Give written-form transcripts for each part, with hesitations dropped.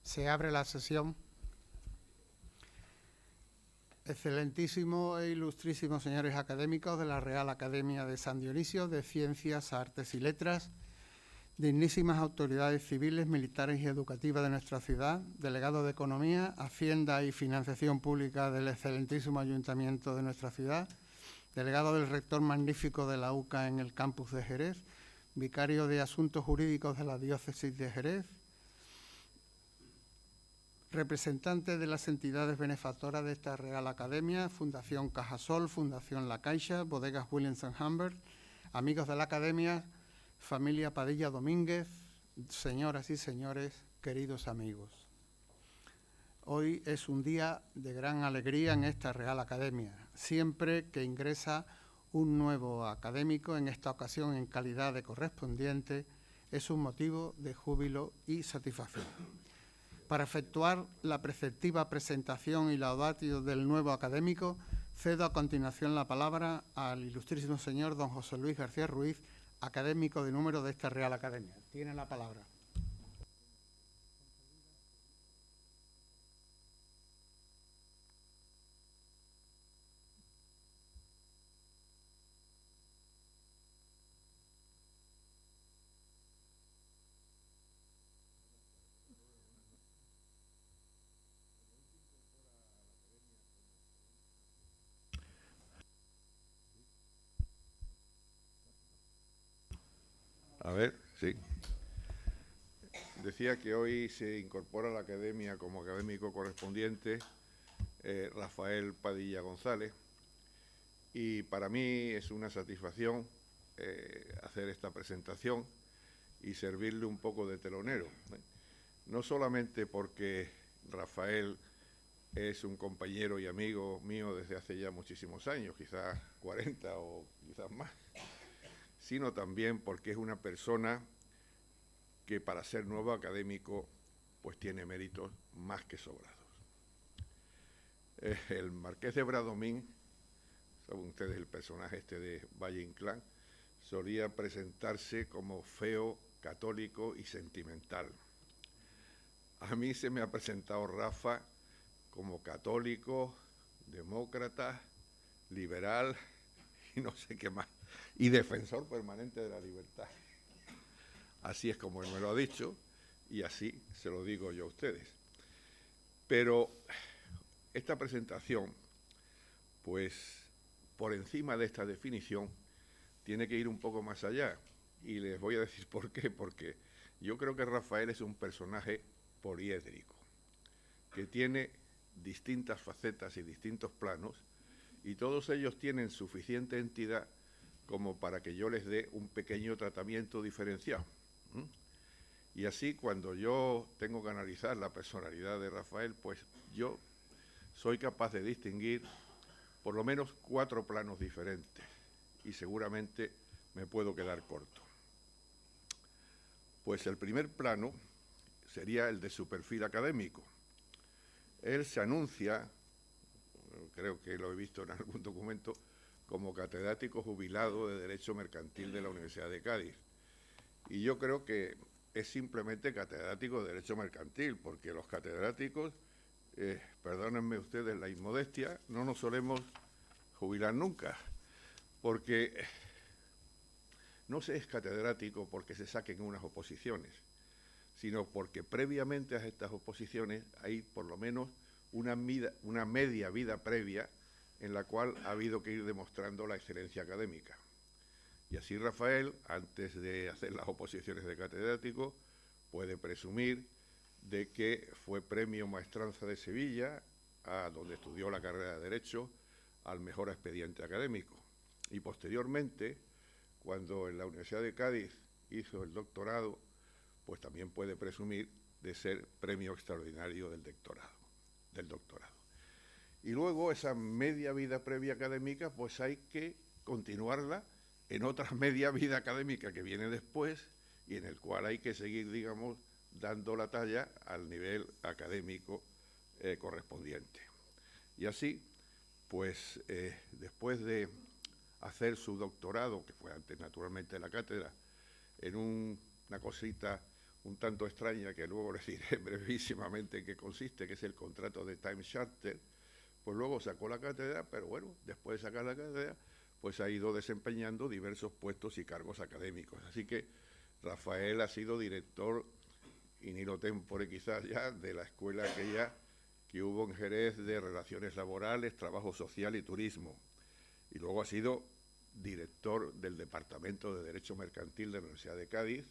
Se abre la sesión. Excelentísimos e ilustrísimos señores académicos de la Real Academia de San Dionisio de Ciencias, Artes y Letras, dignísimas autoridades civiles, militares y educativas de nuestra ciudad, delegado de Economía, Hacienda y Financiación Pública del excelentísimo Ayuntamiento de nuestra ciudad, delegado del rector magnífico de la UCA en el campus de Jerez, vicario de Asuntos Jurídicos de la Diócesis de Jerez, representantes de las entidades benefactoras de esta Real Academia, Fundación Cajasol, Fundación La Caixa, Bodegas Williams & Humbert, amigos de la Academia, familia Padilla Domínguez, señoras y señores, queridos amigos. Hoy es un día de gran alegría en esta Real Academia. Siempre que ingresa un nuevo académico, en esta ocasión en calidad de correspondiente, es un motivo de júbilo y satisfacción. Para efectuar la preceptiva presentación y laudatio del nuevo académico, cedo a continuación la palabra al ilustrísimo señor don José Luis García Ruiz, académico de número de esta Real Academia. Tiene la palabra. A ver, sí. Decía que hoy se incorpora a la academia como académico correspondiente Rafael Padilla González, y para mí es una satisfacción hacer esta presentación y servirle un poco de telonero. No solamente porque Rafael es un compañero y amigo mío desde hace ya muchísimos años, quizás 40 o quizás más, sino también porque es una persona que para ser nuevo académico pues tiene méritos más que sobrados. El marqués de Bradomín, saben ustedes el personaje este de Valle Inclán, solía presentarse como feo, católico y sentimental. A mí se me ha presentado Rafa como católico, demócrata, liberal y no sé qué más, y defensor permanente de la libertad. Así es como él me lo ha dicho y así se lo digo yo a ustedes. Pero esta presentación, pues por encima de esta definición, tiene que ir un poco más allá. Y les voy a decir por qué. Porque yo creo que Rafael es un personaje poliédrico, que tiene distintas facetas y distintos planos, y todos ellos tienen suficiente entidad como para que yo les dé un pequeño tratamiento diferenciado. Y así, cuando yo tengo que analizar la personalidad de Rafael, pues yo soy capaz de distinguir por lo menos 4 planos diferentes, y seguramente me puedo quedar corto. Pues el primer plano sería el de su perfil académico. Él se anuncia, creo que lo he visto en algún documento, como catedrático jubilado de Derecho Mercantil de la Universidad de Cádiz. Y yo creo que es simplemente catedrático de Derecho Mercantil, porque los catedráticos, perdónenme ustedes la inmodestia, no nos solemos jubilar nunca, porque no se es catedrático porque se saquen unas oposiciones, sino porque previamente a estas oposiciones hay por lo menos una media vida previa en la cual ha habido que ir demostrando la excelencia académica. Y así Rafael, antes de hacer las oposiciones de catedrático, puede presumir de que fue premio Maestranza de Sevilla, donde estudió la carrera de Derecho, al mejor expediente académico. Y posteriormente, cuando en la Universidad de Cádiz hizo el doctorado, pues también puede presumir de ser premio extraordinario del doctorado. Y luego esa media vida previa académica, pues hay que continuarla en otra media vida académica que viene después y en el cual hay que seguir, digamos, dando la talla al nivel académico correspondiente. Y así, pues después de hacer su doctorado, que fue antes naturalmente en la cátedra, en una cosita un tanto extraña, que luego les diré brevísimamente en qué consiste, que es el contrato de Time Charter. Pues luego sacó la cátedra, pero bueno, después de sacar la cátedra, pues ha ido desempeñando diversos puestos y cargos académicos. Así que Rafael ha sido director, in illo tempore quizás ya, de la escuela aquella que hubo en Jerez de Relaciones Laborales, Trabajo Social y Turismo. Y luego ha sido director del Departamento de Derecho Mercantil de la Universidad de Cádiz.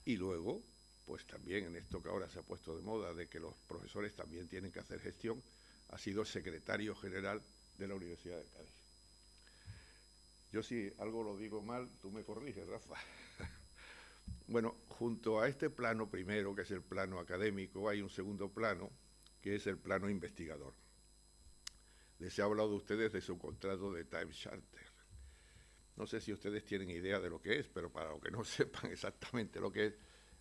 Y luego, pues también en esto que ahora se ha puesto de moda, de que los profesores también tienen que hacer gestión, ha sido secretario general de la Universidad de Cádiz. Yo si algo lo digo mal, tú me corriges, Rafa. Bueno, junto a este plano primero, que es el plano académico, hay un segundo plano, que es el plano investigador. Les he hablado a ustedes de su contrato de Time Charter. No sé si ustedes tienen idea de lo que es, pero para los que no sepan exactamente lo que es,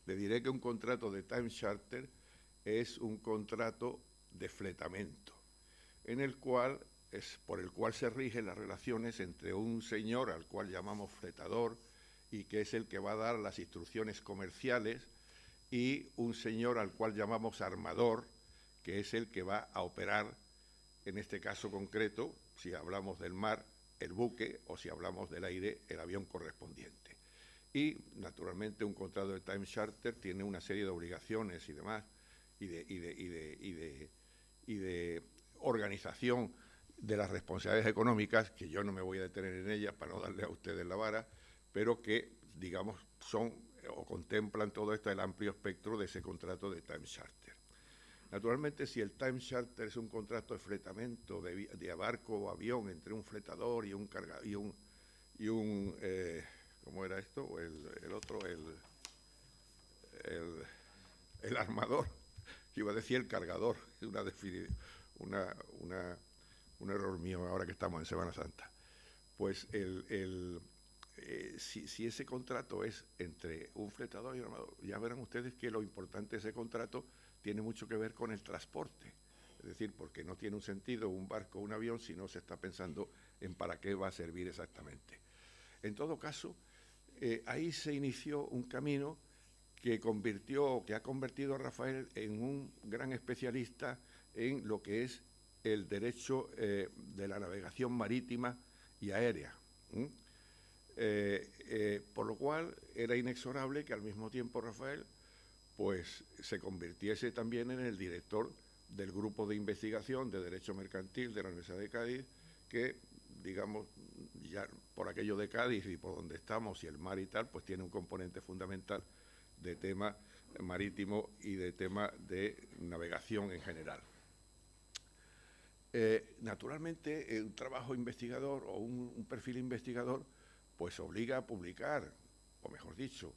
le diré que un contrato de Time Charter es un contrato de fletamento, por el cual se rigen las relaciones entre un señor al cual llamamos fletador y que es el que va a dar las instrucciones comerciales, y un señor al cual llamamos armador, que es el que va a operar, en este caso concreto, si hablamos del mar, el buque, o si hablamos del aire, el avión correspondiente. Y, naturalmente, un contrato de Time Charter tiene una serie de obligaciones y demás, y de organización de las responsabilidades económicas, que yo no me voy a detener en ellas para no darle a ustedes la vara, pero que, digamos, son o contemplan todo esto, el amplio espectro de ese contrato de Time Charter. Naturalmente, si el Time Charter es un contrato de fletamento de barco o avión entre un fletador y un ¿cómo era esto? El otro, el armador, que iba a decir el cargador, es un error mío ahora que estamos en Semana Santa. Pues si ese contrato es entre un fletador y un armador, ya verán ustedes que lo importante de ese contrato tiene mucho que ver con el transporte. Es decir, porque no tiene un sentido un barco o un avión si no se está pensando en para qué va a servir exactamente. En todo caso, ahí se inició un camino que ha convertido a Rafael en un gran especialista en lo que es el derecho de la navegación marítima y aérea. Por lo cual era inexorable que al mismo tiempo Rafael pues se convirtiese también en el director del grupo de investigación de Derecho Mercantil de la Universidad de Cádiz, que, digamos, ya por aquello de Cádiz y por donde estamos y el mar y tal, pues tiene un componente fundamental de tema marítimo y de tema de navegación en general. Naturalmente, un trabajo investigador o un perfil investigador, pues obliga a publicar, o mejor dicho,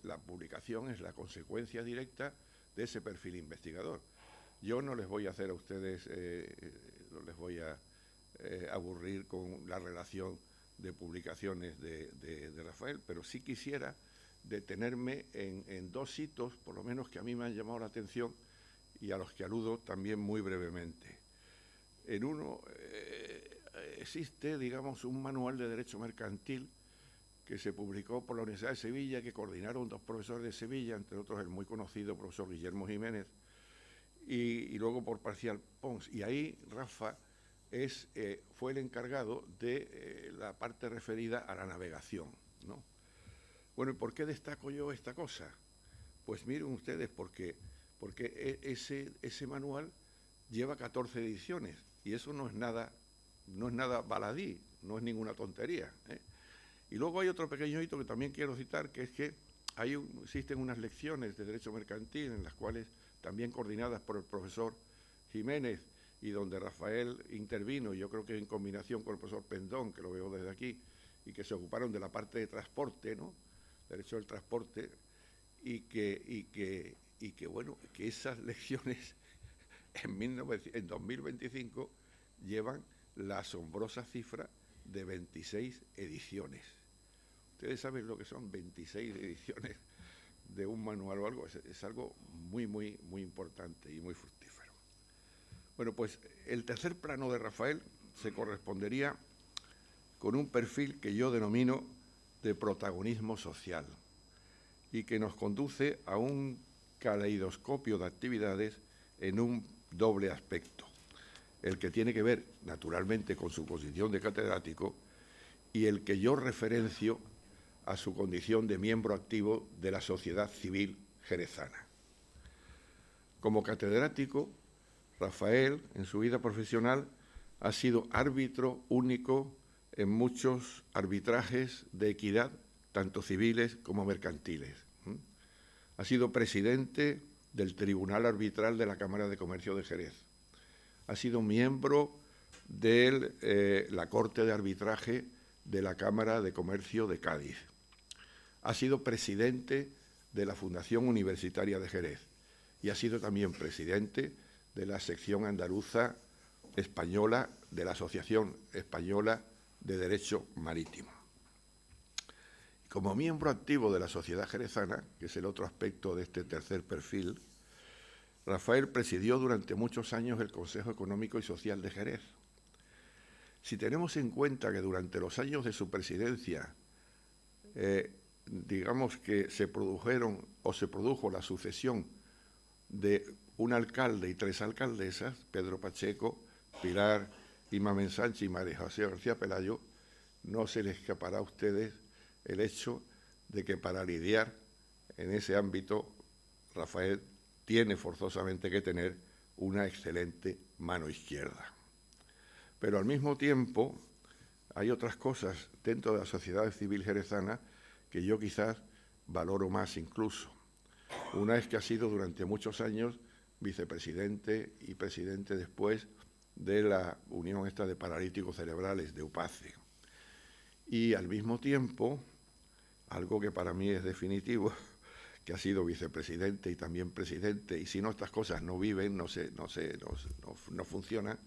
la publicación es la consecuencia directa de ese perfil investigador. Yo no les voy a hacer a ustedes, no les voy a aburrir con la relación de publicaciones de Rafael, pero sí quisiera detenerme en dos hitos, por lo menos que a mí me han llamado la atención y a los que aludo también muy brevemente. En uno existe, digamos, un manual de derecho mercantil que se publicó por la Universidad de Sevilla, que coordinaron dos profesores de Sevilla, entre otros el muy conocido profesor Guillermo Jiménez, y luego por Parcial Pons. Y ahí Rafa fue el encargado de la parte referida a la navegación, ¿no? Bueno, ¿y por qué destaco yo esta cosa? Pues miren ustedes, porque ese manual lleva 14 ediciones, y eso no es nada baladí, no es ninguna tontería, ¿eh? Y luego hay otro pequeño hito que también quiero citar, que es que existen unas lecciones de Derecho Mercantil en las cuales, también coordinadas por el profesor Jiménez, y donde Rafael intervino, yo creo que en combinación con el profesor Pendón, que lo veo desde aquí, y que se ocuparon de la parte de transporte, ¿no? Derecho del transporte, y que esas lecciones en 2025 llevan la asombrosa cifra de 26 ediciones. Ustedes saben lo que son 26 ediciones de un manual o algo, es algo muy, muy, muy importante y muy fructífero. Bueno, pues el tercer plano de Rafael se correspondería con un perfil que yo denomino de protagonismo social. y que nos conduce a un caleidoscopio de actividades en un doble aspecto, el que tiene que ver, naturalmente, con su condición de catedrático y el que yo referencio a su condición de miembro activo de la sociedad civil jerezana. Como catedrático, Rafael, en su vida profesional, ha sido árbitro único en muchos arbitrajes de equidad, tanto civiles como mercantiles. Ha sido presidente del Tribunal Arbitral de la Cámara de Comercio de Jerez. Ha sido miembro de la Corte de Arbitraje de la Cámara de Comercio de Cádiz. Ha sido presidente de la Fundación Universitaria de Jerez y ha sido también presidente de la sección andaluza española de la Asociación Española de Derecho Marítimo. Como miembro activo de la sociedad jerezana, que es el otro aspecto de este tercer perfil, Rafael presidió durante muchos años el Consejo Económico y Social de Jerez. Si tenemos en cuenta que durante los años de su presidencia, digamos que se produjo la sucesión de un alcalde y 3 alcaldesas, Pedro Pacheco, Pilar Mamen Sánchez y María José García Pelayo, no se les escapará a ustedes el hecho de que para lidiar en ese ámbito, Rafael tiene forzosamente que tener una excelente mano izquierda. Pero al mismo tiempo hay otras cosas dentro de la sociedad civil jerezana que yo quizás valoro más incluso. Una es que ha sido durante muchos años vicepresidente y presidente después de la Unión esta de Paralíticos Cerebrales, de UPACE. Y al mismo tiempo, algo que para mí es definitivo, que ha sido vicepresidente y también presidente, y si no estas cosas no viven, no funcionan,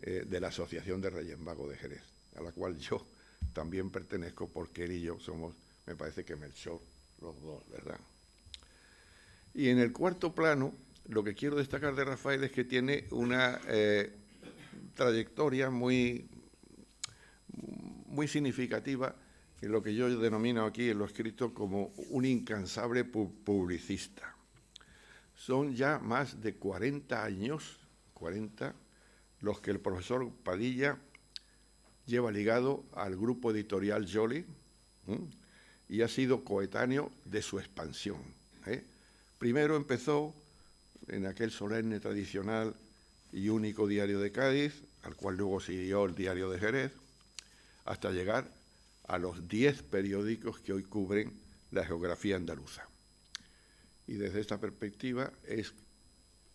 de la Asociación de Reyes Magos de Jerez, a la cual yo también pertenezco porque él y yo somos, me parece que Melchor, los dos, ¿verdad? Y en el cuarto plano, lo que quiero destacar de Rafael es que tiene una trayectoria muy significativa en lo que yo denomino aquí en lo escrito como un incansable publicista. Son ya más de 40 años, los que el profesor Padilla lleva ligado al grupo editorial Joly y ha sido coetáneo de su expansión. Primero empezó en aquel solemne, tradicional y único diario de Cádiz, al cual luego siguió el diario de Jerez, hasta llegar a los 10 periódicos que hoy cubren la geografía andaluza. Y desde esta perspectiva es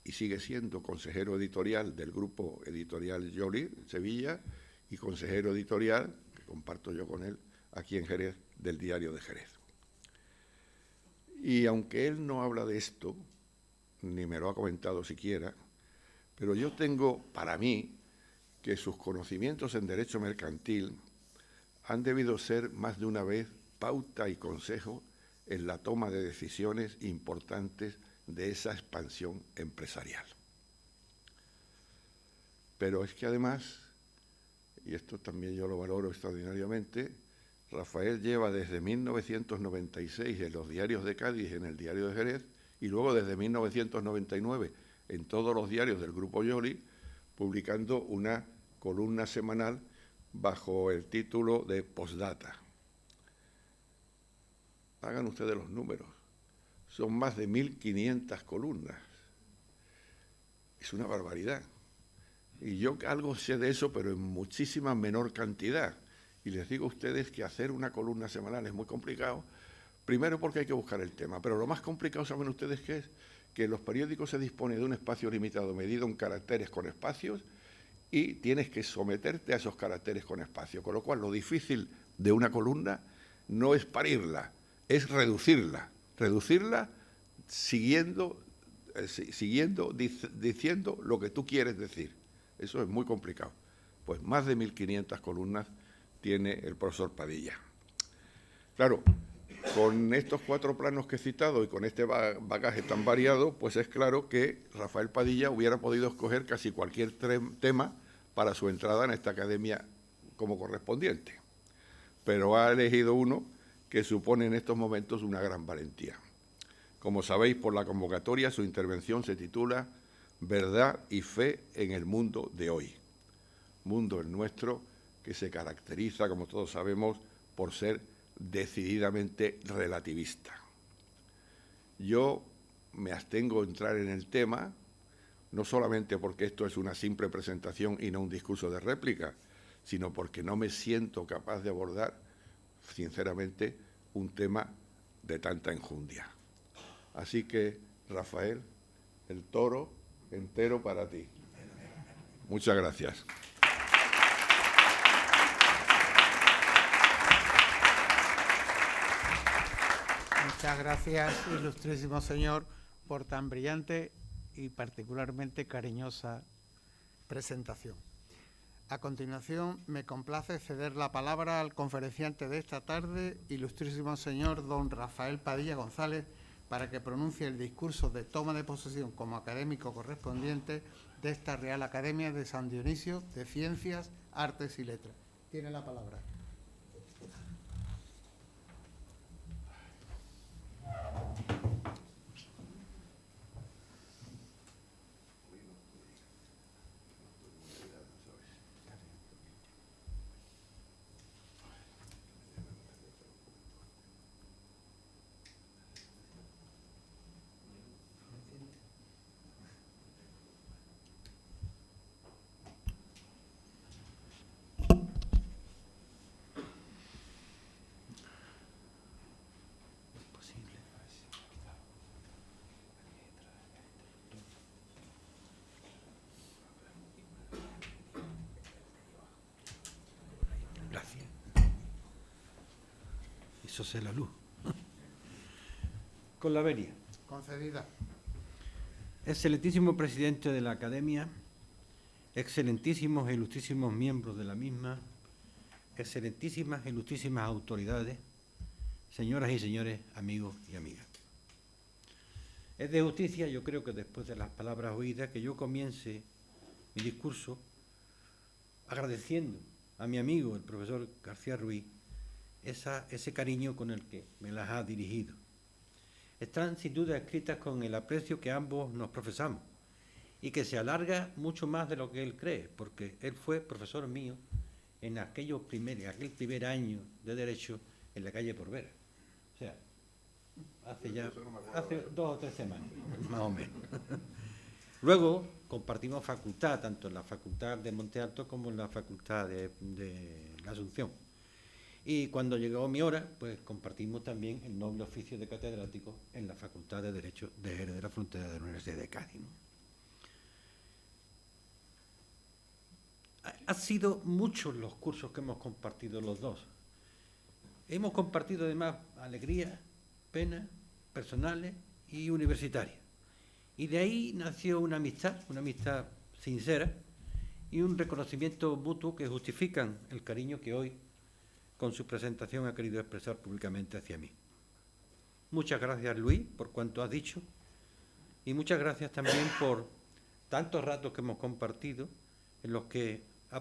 y sigue siendo consejero editorial del grupo editorial Joly, Sevilla, y consejero editorial, que comparto yo con él, aquí en Jerez, del diario de Jerez. Y aunque él no habla de esto, ni me lo ha comentado siquiera, pero yo tengo para mí que sus conocimientos en derecho mercantil han debido ser más de una vez pauta y consejo en la toma de decisiones importantes de esa expansión empresarial. Pero es que además, y esto también yo lo valoro extraordinariamente, Rafael lleva desde 1996 en los diarios de Cádiz, en el diario de Jerez, y luego desde 1999 en todos los diarios del Grupo Joly, publicando una columna semanal bajo el título de Postdata. Hagan ustedes los números. Son más de 1.500 columnas. Es una barbaridad. Y yo algo sé de eso, pero en muchísima menor cantidad. Y les digo a ustedes que hacer una columna semanal es muy complicado, primero porque hay que buscar el tema, pero lo más complicado, ¿saben ustedes qué es? Que en los periódicos se dispone de un espacio limitado medido en caracteres con espacios y tienes que someterte a esos caracteres con espacio, con lo cual lo difícil de una columna no es parirla, es reducirla diciendo lo que tú quieres decir. Eso es muy complicado. Pues más de 1.500 columnas tiene el profesor Padilla. Claro, con estos 4 planos que he citado y con este bagaje tan variado, pues es claro que Rafael Padilla hubiera podido escoger casi cualquier tema para su entrada en esta academia como correspondiente. Pero ha elegido uno que supone en estos momentos una gran valentía. Como sabéis por la convocatoria, su intervención se titula Verdad y fe en el mundo de hoy. Mundo el nuestro que se caracteriza, como todos sabemos, por ser decididamente relativista. Yo me abstengo de entrar en el tema, no solamente porque esto es una simple presentación y no un discurso de réplica, sino porque no me siento capaz de abordar, sinceramente, un tema de tanta enjundia. Así que, Rafael, el toro entero para ti. Muchas gracias. Muchas gracias, ilustrísimo señor, por tan brillante y particularmente cariñosa presentación. A continuación, me complace ceder la palabra al conferenciante de esta tarde, ilustrísimo señor don Rafael Padilla González, para que pronuncie el discurso de toma de posesión como académico correspondiente de esta Real Academia de San Dionisio de Ciencias, Artes y Letras. Tiene la palabra. Eso es la luz. Con la venia. Concedida. Excelentísimo presidente de la Academia, excelentísimos e ilustrísimos miembros de la misma, excelentísimas e ilustrísimas autoridades, señoras y señores, amigos y amigas. Es de justicia, yo creo que después de las palabras oídas, que yo comience mi discurso agradeciendo a mi amigo, el profesor García Ruiz, ese cariño con el que me las ha dirigido. Están sin duda escritas con el aprecio que ambos nos profesamos y que se alarga mucho más de lo que él cree, porque él fue profesor mío en aquel primer año de Derecho en la calle Porvera. O sea, hace 2 o 3 semanas, más o menos. Luego compartimos facultad, tanto en la Facultad de Monte Alto como en la Facultad de la Asunción. Y cuando llegó mi hora, pues compartimos también el noble oficio de catedrático en la Facultad de Derecho de Jerez de la Frontera de la Universidad de Cádiz. Han sido muchos los cursos que hemos compartido los dos. Hemos compartido además alegrías, penas, personales y universitarias. Y de ahí nació una amistad sincera y un reconocimiento mutuo que justifican el cariño que hoy, con su presentación, ha querido expresar públicamente hacia mí. Muchas gracias, Luis, por cuanto has dicho, y muchas gracias también por tantos ratos que hemos compartido, en los que me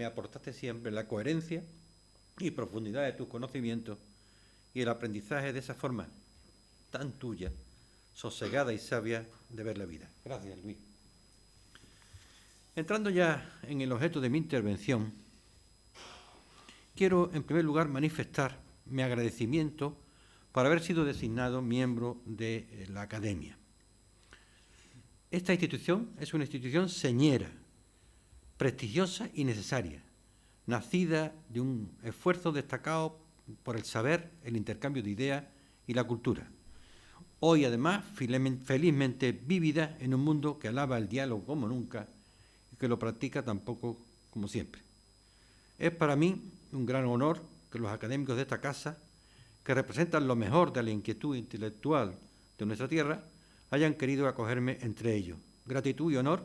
aportaste siempre la coherencia y profundidad de tus conocimientos y el aprendizaje de esa forma tan tuya, sosegada y sabia de ver la vida. Gracias, Luis. Entrando ya en el objeto de mi intervención, quiero, en primer lugar, manifestar mi agradecimiento por haber sido designado miembro de la Academia. Esta institución es una institución señera, prestigiosa y necesaria, nacida de un esfuerzo destacado por el saber, el intercambio de ideas y la cultura. Hoy, además, felizmente vívida en un mundo que alaba el diálogo como nunca y que lo practica tan poco como siempre. Es para mí un gran honor que los académicos de esta casa, que representan lo mejor de la inquietud intelectual de nuestra tierra, hayan querido acogerme entre ellos. Gratitud y honor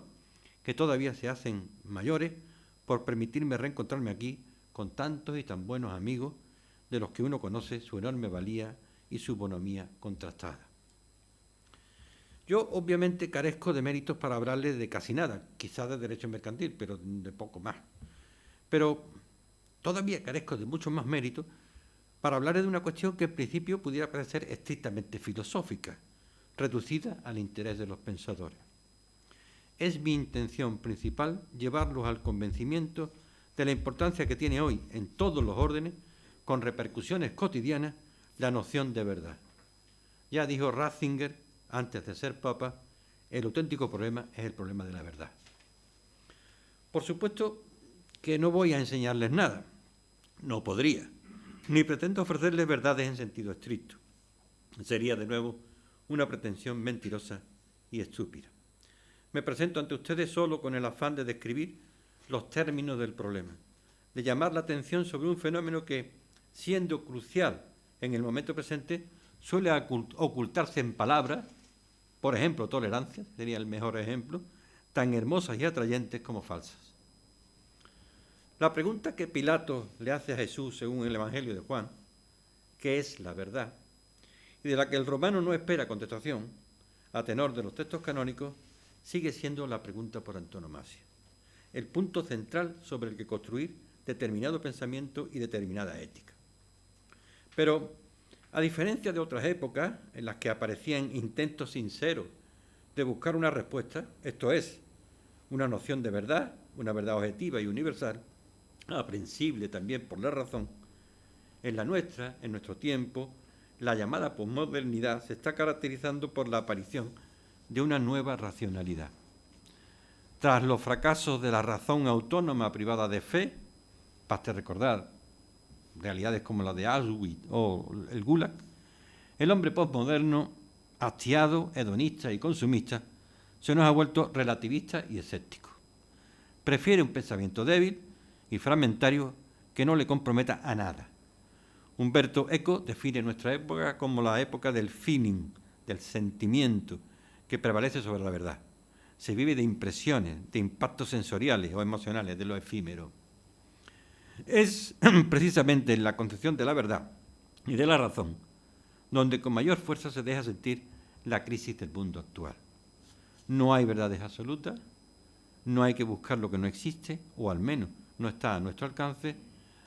que todavía se hacen mayores por permitirme reencontrarme aquí con tantos y tan buenos amigos de los que uno conoce su enorme valía y su bonomía contrastada. Yo obviamente carezco de méritos para hablarles de casi nada, quizás de derecho mercantil, pero de poco más. Pero todavía carezco de muchos más méritos para hablar de una cuestión que en principio pudiera parecer estrictamente filosófica, reducida al interés de los pensadores. Es mi intención principal llevarlos al convencimiento de la importancia que tiene hoy en todos los órdenes, con repercusiones cotidianas, la noción de verdad. Ya dijo Ratzinger, antes de ser papa, el auténtico problema es el problema de la verdad. Por supuesto que no voy a enseñarles nada, no podría, ni pretendo ofrecerles verdades en sentido estricto. Sería, de nuevo, una pretensión mentirosa y estúpida. Me presento ante ustedes solo con el afán de describir los términos del problema, de llamar la atención sobre un fenómeno que, siendo crucial en el momento presente, suele ocultarse en palabras, por ejemplo, tolerancia, sería el mejor ejemplo, tan hermosas y atrayentes como falsas. La pregunta que Pilato le hace a Jesús, según el Evangelio de Juan, ¿qué es la verdad?, y de la que el romano no espera contestación, a tenor de los textos canónicos, sigue siendo la pregunta por antonomasia, el punto central sobre el que construir determinado pensamiento y determinada ética. Pero, a diferencia de otras épocas en las que aparecían intentos sinceros de buscar una respuesta, esto es, una noción de verdad, una verdad objetiva y universal, aprensible también por la razón, en la nuestra, en nuestro tiempo, la llamada posmodernidad se está caracterizando por la aparición de una nueva racionalidad. Tras los fracasos de la razón autónoma privada de fe, basta recordar realidades como la de Auschwitz o el Gulag, el hombre posmoderno, hastiado, hedonista y consumista, se nos ha vuelto relativista y escéptico. Prefiere un pensamiento débil y fragmentario que no le comprometa a nada. Humberto Eco define nuestra época como la época del feeling, del sentimiento, que prevalece sobre la verdad. Se vive de impresiones, de impactos sensoriales o emocionales, de lo efímero. Es precisamente en la concepción de la verdad y de la razón donde con mayor fuerza se deja sentir la crisis del mundo actual. No hay verdades absolutas, no hay que buscar lo que no existe, o al menos no está a nuestro alcance.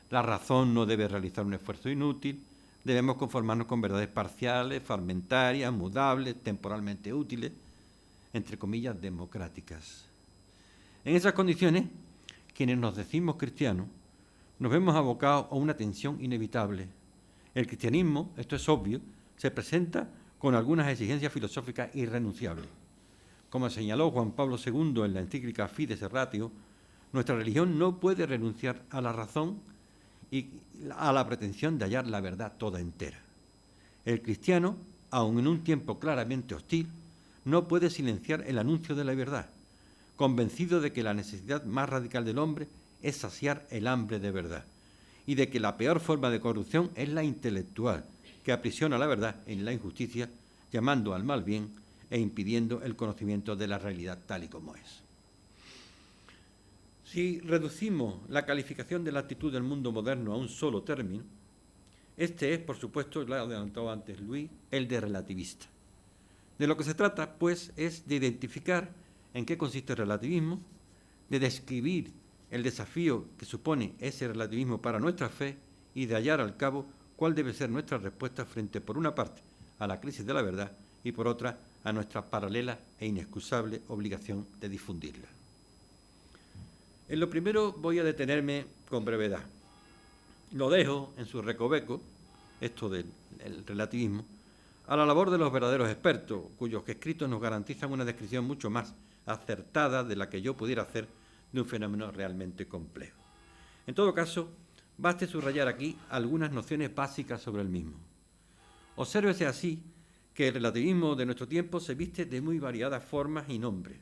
La razón no debe realizar un esfuerzo inútil, debemos conformarnos con verdades parciales, fragmentarias, mudables, temporalmente útiles, entre comillas, democráticas. En esas condiciones, quienes nos decimos cristianos, nos vemos abocados a una tensión inevitable. El cristianismo, esto es obvio, se presenta con algunas exigencias filosóficas irrenunciables. Como señaló Juan Pablo II en la encíclica Fides et Ratio, nuestra religión no puede renunciar a la razón y a la pretensión de hallar la verdad toda entera. El cristiano, aun en un tiempo claramente hostil, no puede silenciar el anuncio de la verdad, convencido de que la necesidad más radical del hombre es saciar el hambre de verdad, y de que la peor forma de corrupción es la intelectual, que aprisiona la verdad en la injusticia, llamando al mal bien e impidiendo el conocimiento de la realidad tal y como es. Si reducimos la calificación de la actitud del mundo moderno a un solo término, este es, por supuesto, lo ha adelantado antes Luis, el de relativista. De lo que se trata, pues, es de identificar en qué consiste el relativismo, de describir el desafío que supone ese relativismo para nuestra fe y de hallar al cabo cuál debe ser nuestra respuesta frente, por una parte, a la crisis de la verdad y, por otra, a nuestra paralela e inexcusable obligación de difundirla. En lo primero voy a detenerme con brevedad. Lo dejo en su recoveco, esto del relativismo, a la labor de los verdaderos expertos, cuyos escritos nos garantizan una descripción mucho más acertada de la que yo pudiera hacer de un fenómeno realmente complejo. En todo caso, baste subrayar aquí algunas nociones básicas sobre el mismo. Obsérvese así que el relativismo de nuestro tiempo se viste de muy variadas formas y nombres.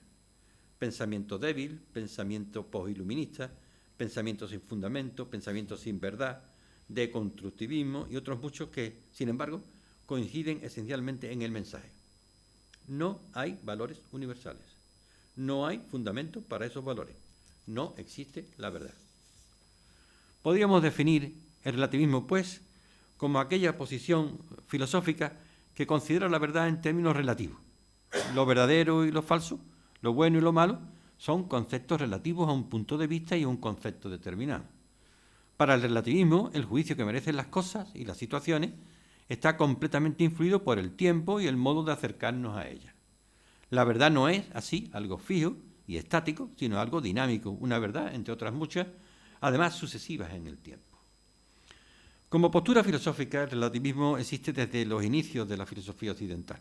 Pensamiento débil, pensamiento postiluminista, pensamiento sin fundamento, pensamiento sin verdad, deconstructivismo y otros muchos que, sin embargo, coinciden esencialmente en el mensaje. No hay valores universales. No hay fundamento para esos valores. No existe la verdad. Podríamos definir el relativismo, pues, como aquella posición filosófica que considera la verdad en términos relativos. Lo verdadero y lo falso, lo bueno y lo malo, son conceptos relativos a un punto de vista y a un concepto determinado. Para el relativismo, el juicio que merecen las cosas y las situaciones está completamente influido por el tiempo y el modo de acercarnos a ellas. La verdad no es, así, algo fijo y estático, sino algo dinámico, una verdad, entre otras muchas, además sucesivas en el tiempo. Como postura filosófica, el relativismo existe desde los inicios de la filosofía occidental.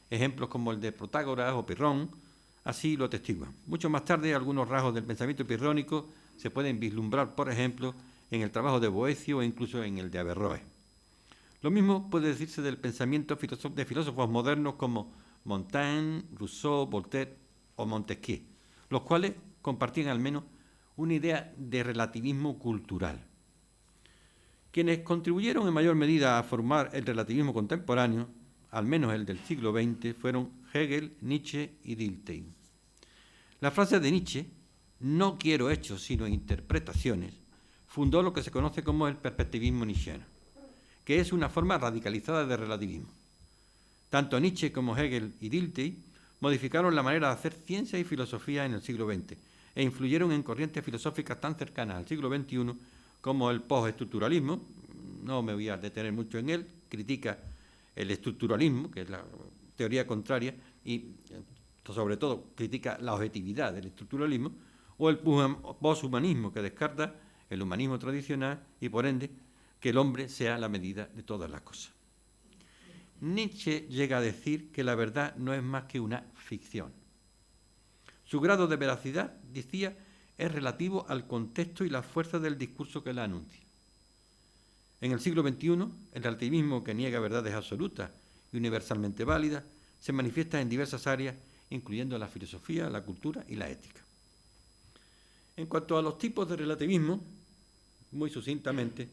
Ejemplos como el de Protágoras o Pirrón así lo atestiguan. Mucho más tarde, algunos rasgos del pensamiento pirrónico se pueden vislumbrar, por ejemplo, en el trabajo de Boecio o incluso en el de Averroes. Lo mismo puede decirse del pensamiento de filósofos modernos como Montaigne, Rousseau, Voltaire o Montesquieu, los cuales compartían al menos una idea de relativismo cultural. Quienes contribuyeron en mayor medida a formar el relativismo contemporáneo, al menos el del siglo XX, fueron Hegel, Nietzsche y Dilthey. La frase de Nietzsche, "no quiero hechos sino interpretaciones", fundó lo que se conoce como el perspectivismo nietzscheano, que es una forma radicalizada de relativismo. Tanto Nietzsche como Hegel y Dilthey modificaron la manera de hacer ciencia y filosofía en el siglo XX e influyeron en corrientes filosóficas tan cercanas al siglo XXI como el postestructuralismo. No me voy a detener mucho en él, critica el estructuralismo, que es la teoría contraria, y sobre todo critica la objetividad del estructuralismo, o el poshumanismo, que descarta el humanismo tradicional y, por ende, que el hombre sea la medida de todas las cosas. Nietzsche llega a decir que la verdad no es más que una ficción. Su grado de veracidad, decía, es relativo al contexto y la fuerza del discurso que la anuncia. En el siglo XXI, el relativismo, que niega verdades absolutas y universalmente válidas, se manifiesta en diversas áreas, incluyendo la filosofía, la cultura y la ética. En cuanto a los tipos de relativismo, muy sucintamente,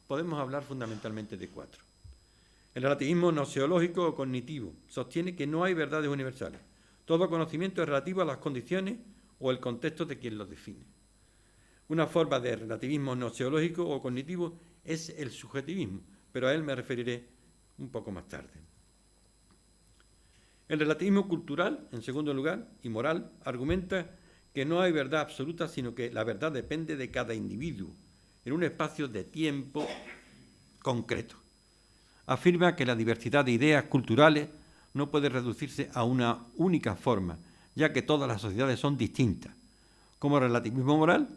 podemos hablar fundamentalmente de 4. El relativismo noseológico o cognitivo sostiene que no hay verdades universales. Todo conocimiento es relativo a las condiciones o el contexto de quien lo define. Una forma de relativismo noseológico o cognitivo es el subjetivismo, pero a él me referiré un poco más tarde. El relativismo cultural, en segundo lugar, y moral, argumenta que no hay verdad absoluta, sino que la verdad depende de cada individuo, en un espacio de tiempo concreto. Afirma que la diversidad de ideas culturales no puede reducirse a una única forma, ya que todas las sociedades son distintas. Como relativismo moral,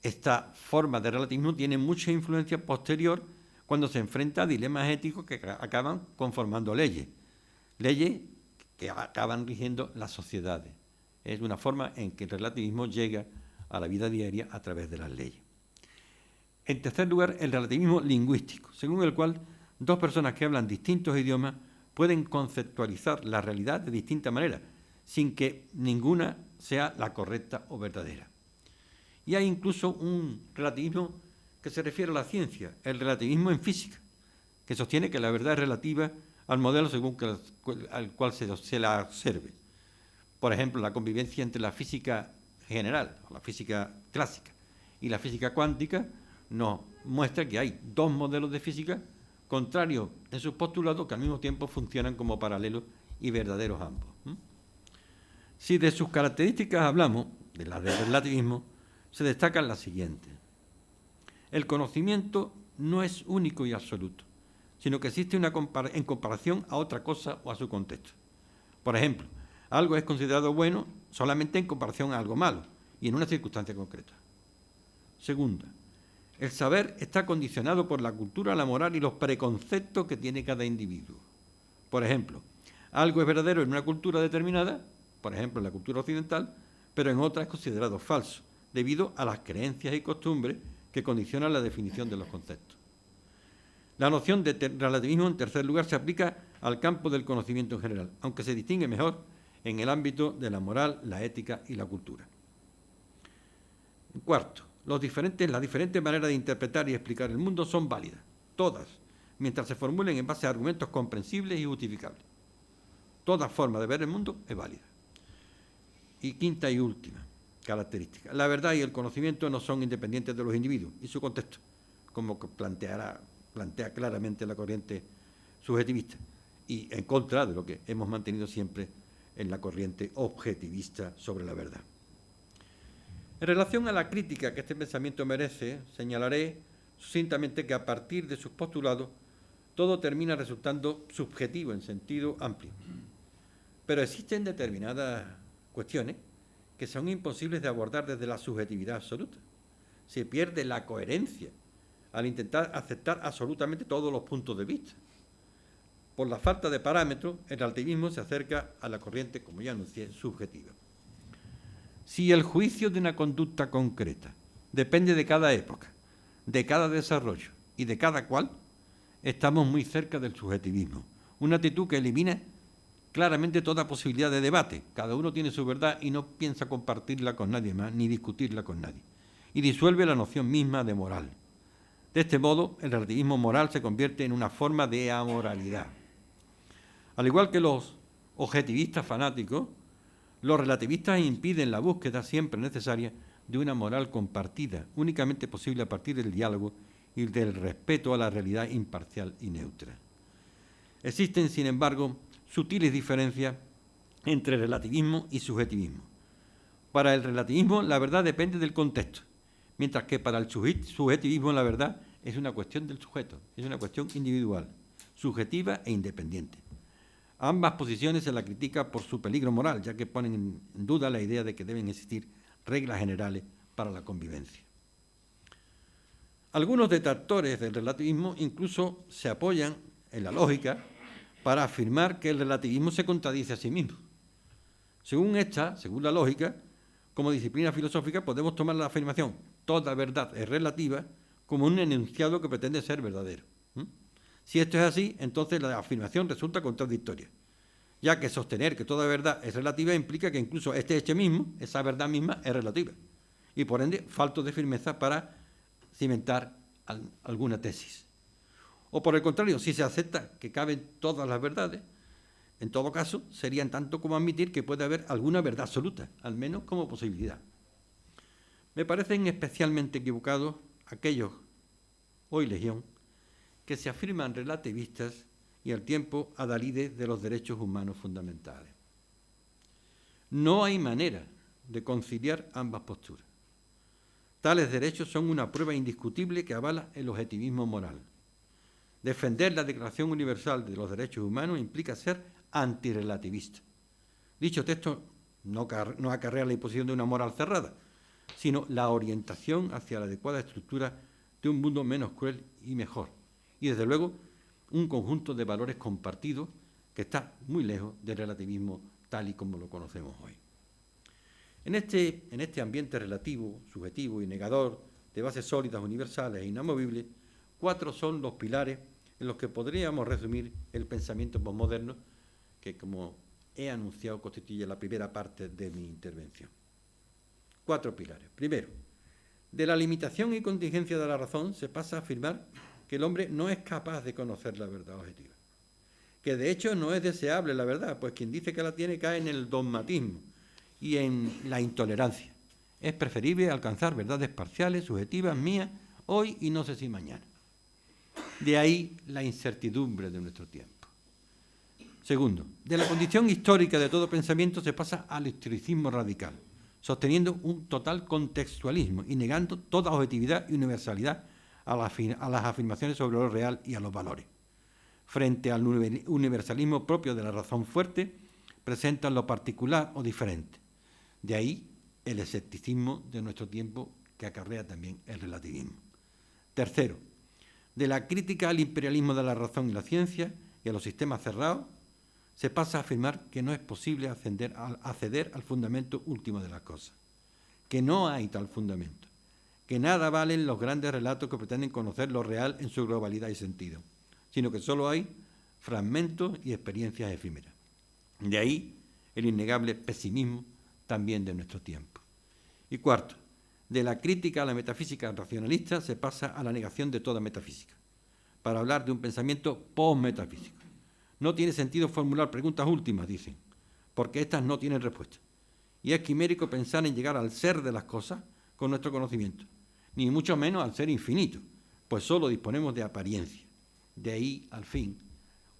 esta forma de relativismo tiene mucha influencia posterior cuando se enfrenta a dilemas éticos que acaban conformando leyes que acaban rigiendo las sociedades. Es una forma en que el relativismo llega a la vida diaria a través de las leyes. En tercer lugar, el relativismo lingüístico, según el cual dos personas que hablan distintos idiomas pueden conceptualizar la realidad de distinta manera, sin que ninguna sea la correcta o verdadera. Y hay incluso un relativismo que se refiere a la ciencia, el relativismo en física, que sostiene que la verdad es relativa al modelo según al cual se la observe. Por ejemplo, la convivencia entre la física general, o la física clásica, y la física cuántica nos muestra que hay dos modelos de física contrarios en sus postulados que al mismo tiempo funcionan como paralelos y verdaderos ambos. Si de sus características hablamos, de las del relativismo, se destacan las siguientes. El conocimiento no es único y absoluto, sino que existe en comparación a otra cosa o a su contexto. Por ejemplo, algo es considerado bueno solamente en comparación a algo malo y en una circunstancia concreta. Segunda, el saber está condicionado por la cultura, la moral y los preconceptos que tiene cada individuo. Por ejemplo, algo es verdadero en una cultura determinada, por ejemplo en la cultura occidental, pero en otra es considerado falso, debido a las creencias y costumbres que condicionan la definición de los conceptos. La noción de relativismo, en tercer lugar, se aplica al campo del conocimiento en general, aunque se distingue mejor en el ámbito de la moral, la ética y la cultura. Cuarto, las diferentes maneras de interpretar y explicar el mundo son válidas, todas, mientras se formulen en base a argumentos comprensibles y justificables. Toda forma de ver el mundo es válida. Y quinta y última característica, la verdad y el conocimiento no son independientes de los individuos y su contexto, como plantea claramente la corriente subjetivista, y en contra de lo que hemos mantenido siempre en la corriente objetivista sobre la verdad. En relación a la crítica que este pensamiento merece, señalaré sucintamente que a partir de sus postulados todo termina resultando subjetivo en sentido amplio. Pero existen determinadas cuestiones que son imposibles de abordar desde la subjetividad absoluta. Se pierde la coherencia al intentar aceptar absolutamente todos los puntos de vista. Por la falta de parámetros, el relativismo se acerca a la corriente, como ya anuncié, subjetiva. Si el juicio de una conducta concreta depende de cada época, de cada desarrollo y de cada cual, estamos muy cerca del subjetivismo, una actitud que elimina claramente toda posibilidad de debate. Cada uno tiene su verdad y no piensa compartirla con nadie más, ni discutirla con nadie. Y disuelve la noción misma de moral. De este modo, el relativismo moral se convierte en una forma de amoralidad. Al igual que los objetivistas fanáticos, los relativistas impiden la búsqueda siempre necesaria de una moral compartida, únicamente posible a partir del diálogo y del respeto a la realidad imparcial y neutra. Existen, sin embargo, sutiles diferencias entre relativismo y subjetivismo. Para el relativismo, la verdad depende del contexto, mientras que para el subjetivismo la verdad es una cuestión del sujeto, es una cuestión individual, subjetiva e independiente. Ambas posiciones se la critica por su peligro moral, ya que ponen en duda la idea de que deben existir reglas generales para la convivencia. Algunos detractores del relativismo incluso se apoyan en la lógica para afirmar que el relativismo se contradice a sí mismo. Según la lógica, como disciplina filosófica podemos tomar la afirmación toda verdad es relativa como un enunciado que pretende ser verdadero. Si esto es así, entonces la afirmación resulta contradictoria, ya que sostener que toda verdad es relativa implica que incluso este hecho mismo, esa verdad misma, es relativa, y por ende falto de firmeza para cimentar alguna tesis. O por el contrario, si se acepta que caben todas las verdades, en todo caso serían tanto como admitir que puede haber alguna verdad absoluta, al menos como posibilidad. Me parecen especialmente equivocados aquellos, hoy legión, que se afirman relativistas y al tiempo adalides de los derechos humanos fundamentales. No hay manera de conciliar ambas posturas. Tales derechos son una prueba indiscutible que avala el objetivismo moral. Defender la Declaración Universal de los Derechos Humanos implica ser antirrelativista. Dicho texto no acarrea la imposición de una moral cerrada, sino la orientación hacia la adecuada estructura de un mundo menos cruel y mejor. Y, desde luego, un conjunto de valores compartidos que está muy lejos del relativismo tal y como lo conocemos hoy. En este ambiente relativo, subjetivo y negador de bases sólidas, universales e inamovibles, 4 son los pilares en los que podríamos resumir el pensamiento posmoderno que, como he anunciado, constituye la primera parte de mi intervención. 4 pilares. Primero, de la limitación y contingencia de la razón se pasa a afirmar que el hombre no es capaz de conocer la verdad objetiva, que de hecho no es deseable la verdad, pues quien dice que la tiene cae en el dogmatismo y en la intolerancia. Es preferible alcanzar verdades parciales, subjetivas, mías, hoy y no sé si mañana. De ahí la incertidumbre de nuestro tiempo. Segundo, de la condición histórica de todo pensamiento se pasa al historicismo radical, sosteniendo un total contextualismo y negando toda objetividad y universalidad a las afirmaciones sobre lo real y a los valores. Frente al universalismo propio de la razón fuerte, presentan lo particular o diferente. De ahí el escepticismo de nuestro tiempo que acarrea también el relativismo. Tercero, de la crítica al imperialismo de la razón y la ciencia y a los sistemas cerrados, se pasa a afirmar que no es posible acceder al fundamento último de las cosas, que no hay tal fundamento, que nada valen los grandes relatos que pretenden conocer lo real en su globalidad y sentido, sino que solo hay fragmentos y experiencias efímeras. De ahí el innegable pesimismo también de nuestro tiempo. Y cuarto, de la crítica a la metafísica racionalista se pasa a la negación de toda metafísica, para hablar de un pensamiento postmetafísico. No tiene sentido formular preguntas últimas, dicen, porque éstas no tienen respuesta. Y es quimérico pensar en llegar al ser de las cosas con nuestro conocimiento, ni mucho menos al ser infinito, pues solo disponemos de apariencia. De ahí, al fin,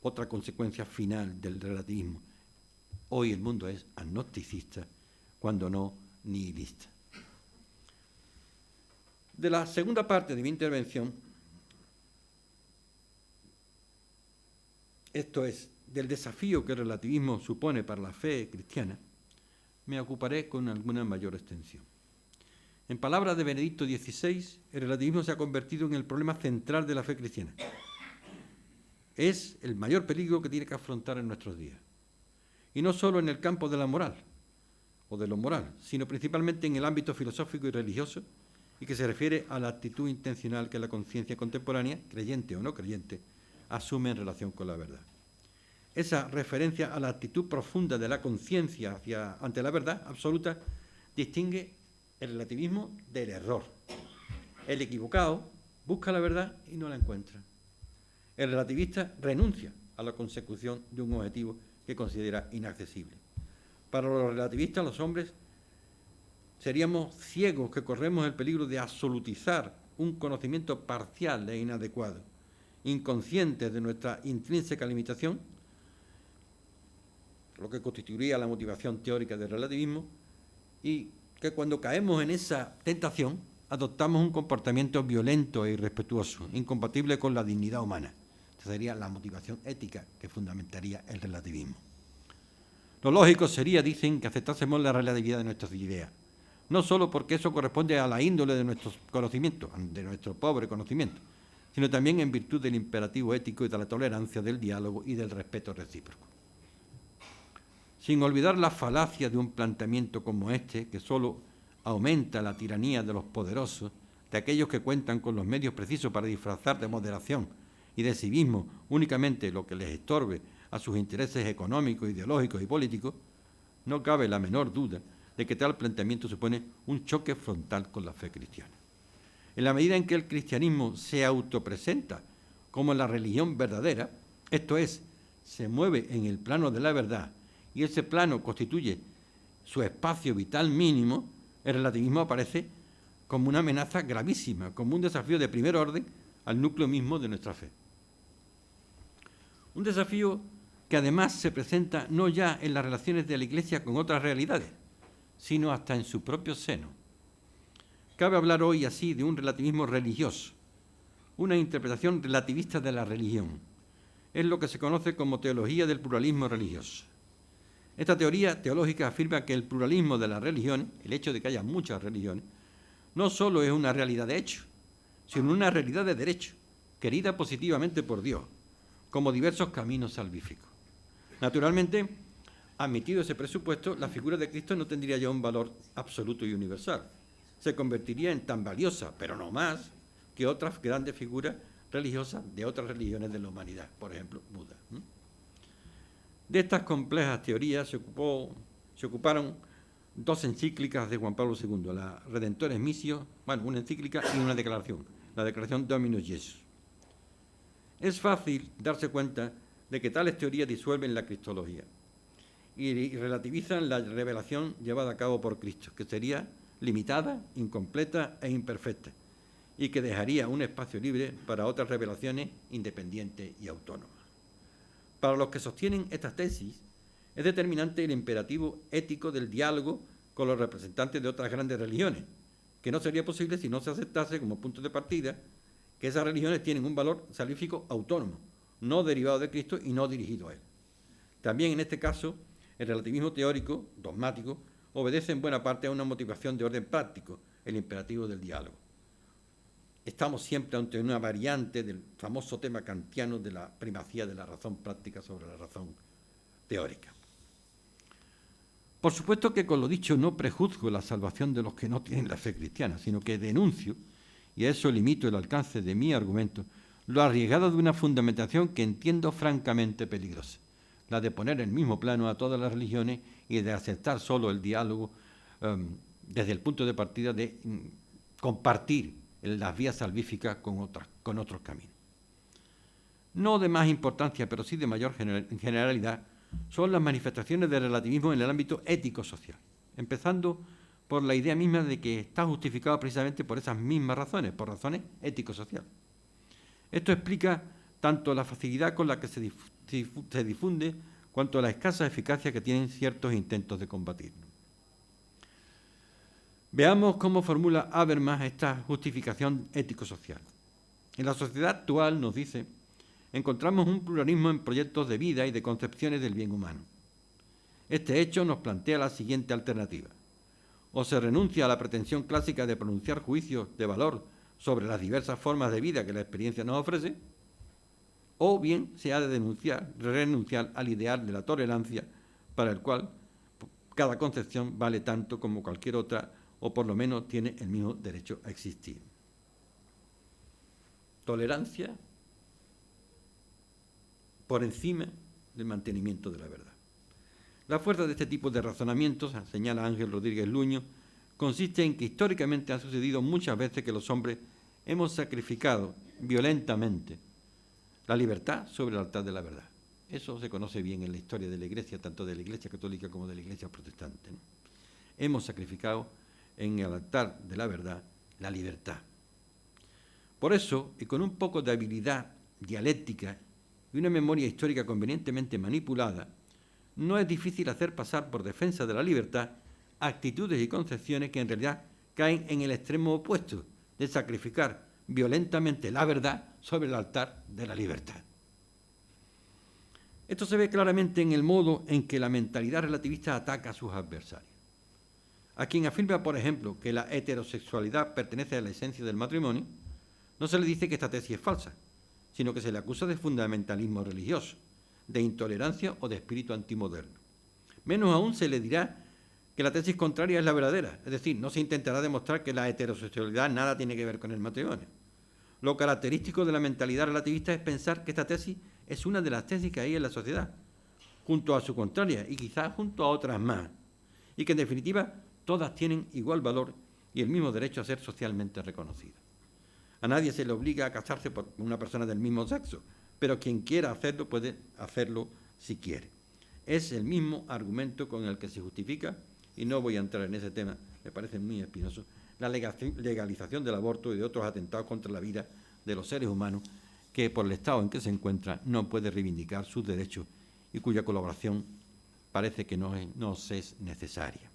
otra consecuencia final del relativismo. Hoy el mundo es agnosticista, cuando no nihilista. De la segunda parte de mi intervención, esto es, del desafío que el relativismo supone para la fe cristiana, me ocuparé con alguna mayor extensión. En palabras de Benedicto XVI, el relativismo se ha convertido en el problema central de la fe cristiana. Es el mayor peligro que tiene que afrontar en nuestros días. Y no solo en el campo de la moral, o de lo moral, sino principalmente en el ámbito filosófico y religioso, y que se refiere a la actitud intencional que la conciencia contemporánea, creyente o no creyente, asume en relación con la verdad. Esa referencia a la actitud profunda de la conciencia ante la verdad absoluta distingue el relativismo del error. El equivocado busca la verdad y no la encuentra. El relativista renuncia a la consecución de un objetivo que considera inaccesible. Para los relativistas, los hombres seríamos ciegos que corremos el peligro de absolutizar un conocimiento parcial e inadecuado, inconscientes de nuestra intrínseca limitación, lo que constituiría la motivación teórica del relativismo, y que cuando caemos en esa tentación adoptamos un comportamiento violento e irrespetuoso, incompatible con la dignidad humana. Esta sería la motivación ética que fundamentaría el relativismo. Lo lógico sería, dicen, que aceptásemos la relatividad de nuestras ideas, no solo porque eso corresponde a la índole de nuestros conocimientos, de nuestro pobre conocimiento, sino también en virtud del imperativo ético y de la tolerancia, del diálogo y del respeto recíproco. Sin olvidar la falacia de un planteamiento como este, que solo aumenta la tiranía de los poderosos, de aquellos que cuentan con los medios precisos para disfrazar de moderación y de civismo únicamente lo que les estorbe a sus intereses económicos, ideológicos y políticos, no cabe la menor duda de que tal planteamiento supone un choque frontal con la fe cristiana. En la medida en que el cristianismo se autopresenta como la religión verdadera, esto es, se mueve en el plano de la verdad, y ese plano constituye su espacio vital mínimo, el relativismo aparece como una amenaza gravísima, como un desafío de primer orden al núcleo mismo de nuestra fe. Un desafío que además se presenta no ya en las relaciones de la Iglesia con otras realidades, sino hasta en su propio seno. Cabe hablar hoy así de un relativismo religioso, una interpretación relativista de la religión. Es lo que se conoce como teología del pluralismo religioso. Esta teoría teológica afirma que el pluralismo de las religiones, el hecho de que haya muchas religiones, no solo es una realidad de hecho, sino una realidad de derecho, querida positivamente por Dios, como diversos caminos salvíficos. Naturalmente, admitido ese presupuesto, la figura de Cristo no tendría ya un valor absoluto y universal. Se convertiría en tan valiosa, pero no más, que otras grandes figuras religiosas de otras religiones de la humanidad, por ejemplo, Buda. De estas complejas teorías se ocuparon dos encíclicas de Juan Pablo II, la Redentores Missio, una encíclica y una declaración, la Declaración Dominus Jesus. Es fácil darse cuenta de que tales teorías disuelven la cristología y relativizan la revelación llevada a cabo por Cristo, que sería limitada, incompleta e imperfecta, y que dejaría un espacio libre para otras revelaciones independientes y autónomas. Para los que sostienen estas tesis, es determinante el imperativo ético del diálogo con los representantes de otras grandes religiones, que no sería posible si no se aceptase como punto de partida que esas religiones tienen un valor salvífico autónomo, no derivado de Cristo y no dirigido a Él. También en este caso, el relativismo teórico, dogmático, obedece en buena parte a una motivación de orden práctico, el imperativo del diálogo. Estamos siempre ante una variante del famoso tema kantiano de la primacía de la razón práctica sobre la razón teórica. Por supuesto que con lo dicho no prejuzgo la salvación de los que no tienen la fe cristiana, sino que denuncio, y a eso limito el alcance de mi argumento, lo arriesgado de una fundamentación que entiendo francamente peligrosa, la de poner en el mismo plano a todas las religiones y de aceptar solo el diálogo desde el punto de partida de compartir las vías salvíficas con otros caminos. No de más importancia, pero sí de mayor generalidad, son las manifestaciones del relativismo en el ámbito ético-social, empezando por la idea misma de que está justificado precisamente por esas mismas razones, por razones ético-sociales. Esto explica tanto la facilidad con la que se difunde cuanto la escasa eficacia que tienen ciertos intentos de combatirlo. Veamos cómo formula Habermas esta justificación ético-social. En la sociedad actual, nos dice, encontramos un pluralismo en proyectos de vida y de concepciones del bien humano. Este hecho nos plantea la siguiente alternativa. O se renuncia a la pretensión clásica de pronunciar juicios de valor sobre las diversas formas de vida que la experiencia nos ofrece, o bien se ha de renunciar al ideal de la tolerancia para el cual cada concepción vale tanto como cualquier otra o por lo menos tiene el mismo derecho a existir. Tolerancia por encima del mantenimiento de la verdad. La fuerza de este tipo de razonamientos, señala Ángel Rodríguez Luño, consiste en que históricamente ha sucedido muchas veces que los hombres hemos sacrificado violentamente la libertad sobre el altar de la verdad. Eso se conoce bien en la historia de la Iglesia, tanto de la Iglesia católica como de la Iglesia protestante, ¿no? Hemos sacrificado en el altar de la verdad la libertad. Por eso, y con un poco de habilidad dialéctica y una memoria histórica convenientemente manipulada, no es difícil hacer pasar por defensa de la libertad actitudes y concepciones que en realidad caen en el extremo opuesto de sacrificar violentamente la verdad sobre el altar de la libertad. Esto se ve claramente en el modo en que la mentalidad relativista ataca a sus adversarios. A quien afirma, por ejemplo, que la heterosexualidad pertenece a la esencia del matrimonio, no se le dice que esta tesis es falsa, sino que se le acusa de fundamentalismo religioso, de intolerancia o de espíritu antimoderno. Menos aún se le dirá que la tesis contraria es la verdadera, es decir, no se intentará demostrar que la heterosexualidad nada tiene que ver con el matrimonio. Lo característico de la mentalidad relativista es pensar que esta tesis es una de las tesis que hay en la sociedad, junto a su contraria y quizás junto a otras más, y que en definitiva todas tienen igual valor y el mismo derecho a ser socialmente reconocidas. A nadie se le obliga a casarse por una persona del mismo sexo, pero quien quiera hacerlo puede hacerlo si quiere. Es el mismo argumento con el que se justifica, y no voy a entrar en ese tema, me parece muy espinoso, la legalización del aborto y de otros atentados contra la vida de los seres humanos que por el estado en que se encuentra no puede reivindicar sus derechos y cuya colaboración parece que no es necesaria.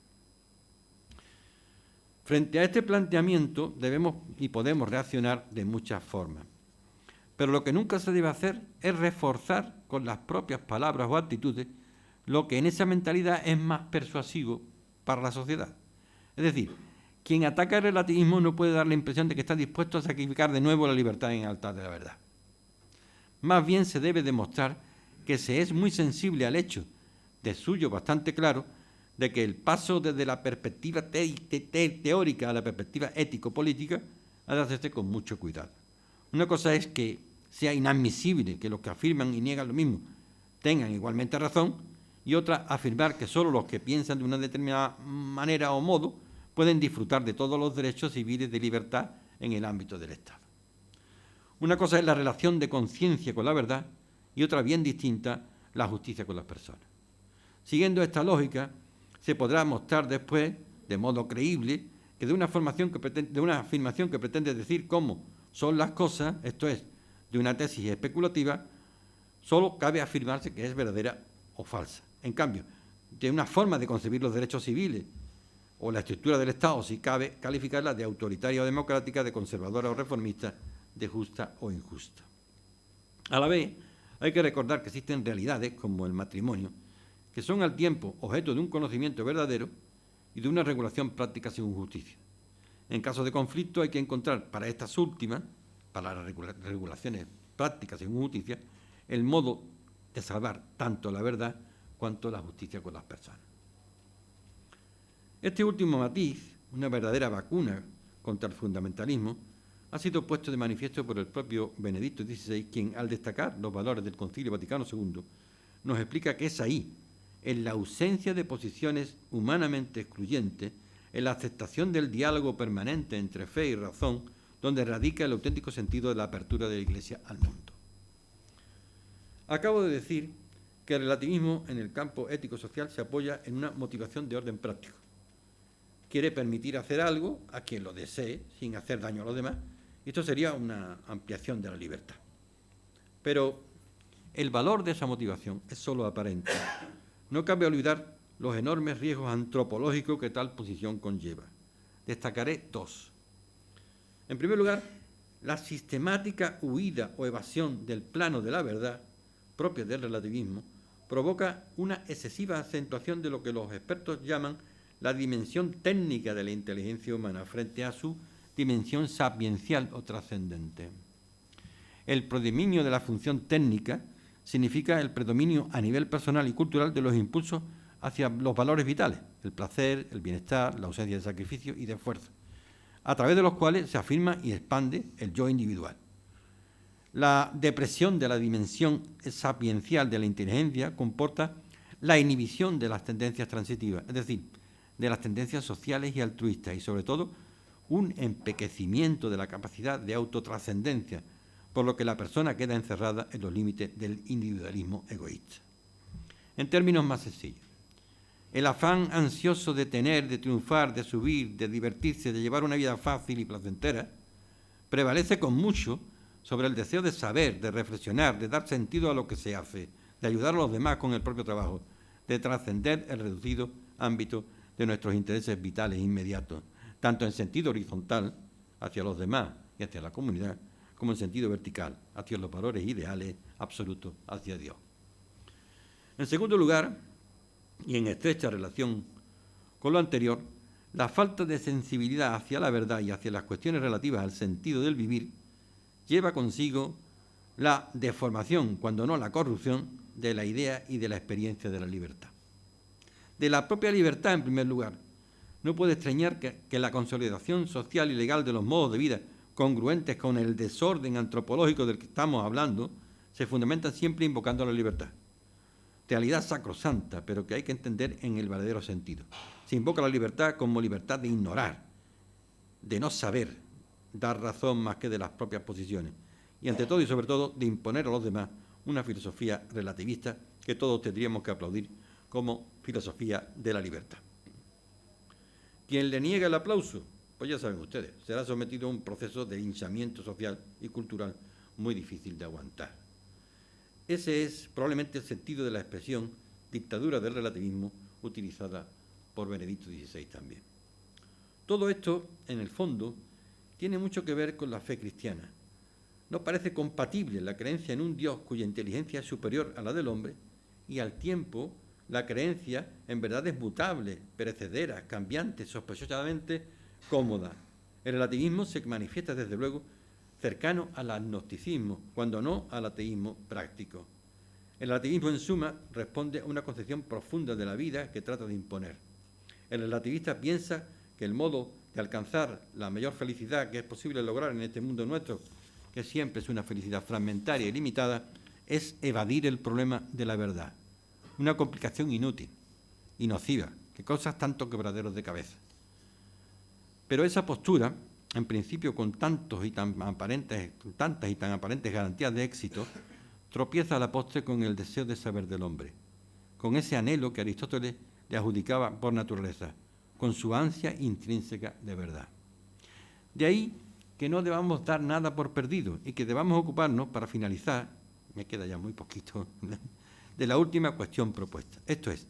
Frente a este planteamiento debemos y podemos reaccionar de muchas formas, pero lo que nunca se debe hacer es reforzar con las propias palabras o actitudes lo que en esa mentalidad es más persuasivo para la sociedad. Es decir, quien ataca el relativismo no puede dar la impresión de que está dispuesto a sacrificar de nuevo la libertad en el altar de la verdad. Más bien se debe demostrar que se es muy sensible al hecho, de suyo bastante claro, de que el paso desde la perspectiva teórica a la perspectiva ético-política ha de hacerse con mucho cuidado. Una cosa es que sea inadmisible que los que afirman y niegan lo mismo tengan igualmente razón, y otra, afirmar que solo los que piensan de una determinada manera o modo pueden disfrutar de todos los derechos civiles de libertad en el ámbito del Estado. Una cosa es la relación de conciencia con la verdad y otra, bien distinta, la justicia con las personas. Siguiendo esta lógica, se podrá mostrar después, de modo creíble, que de una afirmación que pretende decir cómo son las cosas, esto es, de una tesis especulativa, solo cabe afirmarse que es verdadera o falsa. En cambio, de una forma de concebir los derechos civiles o la estructura del Estado, si cabe calificarla de autoritaria o democrática, de conservadora o reformista, de justa o injusta. A la vez, hay que recordar que existen realidades, como el matrimonio, que son al tiempo objeto de un conocimiento verdadero y de una regulación práctica según justicia. En caso de conflicto hay que encontrar para estas últimas, para las regulaciones prácticas según justicia, el modo de salvar tanto la verdad cuanto la justicia con las personas. Este último matiz, una verdadera vacuna contra el fundamentalismo, ha sido puesto de manifiesto por el propio Benedicto XVI, quien, al destacar los valores del Concilio Vaticano II, nos explica que es ahí, en la ausencia de posiciones humanamente excluyentes, en la aceptación del diálogo permanente entre fe y razón, donde radica el auténtico sentido de la apertura de la Iglesia al mundo. Acabo de decir que el relativismo en el campo ético-social se apoya en una motivación de orden práctico. Quiere permitir hacer algo a quien lo desee, sin hacer daño a los demás, y esto sería una ampliación de la libertad. Pero el valor de esa motivación es solo aparente. No cabe olvidar los enormes riesgos antropológicos que tal posición conlleva. destacaré dos. En primer lugar, la sistemática huida o evasión del plano de la verdad, propia del relativismo, provoca una excesiva acentuación de lo que los expertos llaman la dimensión técnica de la inteligencia humana frente a su dimensión sapiencial o trascendente. El predominio de la función técnica significa el predominio a nivel personal y cultural de los impulsos hacia los valores vitales, el placer, el bienestar, la ausencia de sacrificio y de esfuerzo, a través de los cuales se afirma y expande el yo individual. La depresión de la dimensión sapiencial de la inteligencia comporta la inhibición de las tendencias transitivas, es decir, de las tendencias sociales y altruistas, y sobre todo un empequecimiento de la capacidad de autotrascendencia, por lo que la persona queda encerrada en los límites del individualismo egoísta. En términos más sencillos, el afán ansioso de tener, de triunfar, de subir, de divertirse, de llevar una vida fácil y placentera, prevalece con mucho sobre el deseo de saber, de reflexionar, de dar sentido a lo que se hace, de ayudar a los demás con el propio trabajo, de trascender el reducido ámbito de nuestros intereses vitales inmediatos, tanto en sentido horizontal, hacia los demás y hacia la comunidad, como en sentido vertical, hacia los valores ideales absolutos, hacia Dios. En segundo lugar, y en estrecha relación con lo anterior, la falta de sensibilidad hacia la verdad y hacia las cuestiones relativas al sentido del vivir lleva consigo la deformación, cuando no la corrupción, de la idea y de la experiencia de la libertad. De la propia libertad, en primer lugar, no puede extrañar que la consolidación social y legal de los modos de vida congruentes con el desorden antropológico del que estamos hablando se fundamenta siempre invocando la libertad. Realidad sacrosanta, pero que hay que entender en el verdadero sentido. Se invoca la libertad como libertad de ignorar, de no saber dar razón más que de las propias posiciones, y ante todo y sobre todo de imponer a los demás una filosofía relativista que todos tendríamos que aplaudir como filosofía de la libertad. Quien le niega el aplauso, pues ya saben ustedes, será sometido a un proceso de linchamiento social y cultural muy difícil de aguantar. Ese es probablemente el sentido de la expresión dictadura del relativismo utilizada por Benedicto XVI también. Todo esto, en el fondo, tiene mucho que ver con la fe cristiana. No parece compatible la creencia en un Dios cuya inteligencia es superior a la del hombre y al tiempo la creencia en verdades mutables, perecederas, cambiantes, sospechosamente cómodas. El relativismo se manifiesta desde luego cercano al agnosticismo, cuando no al ateísmo práctico. El relativismo, en suma, responde a una concepción profunda de la vida que trata de imponer. El relativista piensa que el modo de alcanzar la mayor felicidad que es posible lograr en este mundo nuestro, que siempre es una felicidad fragmentaria y limitada, es evadir el problema de la verdad. Una complicación inútil y nociva, que causa tantos quebraderos de cabeza. Pero esa postura, en principio con tantas y tan aparentes garantías de éxito, tropieza a la postre con el deseo de saber del hombre, con ese anhelo que Aristóteles le adjudicaba por naturaleza, con su ansia intrínseca de verdad. De ahí que no debamos dar nada por perdido y que debamos ocuparnos, para finalizar, me queda ya muy poquito, de la última cuestión propuesta, esto es,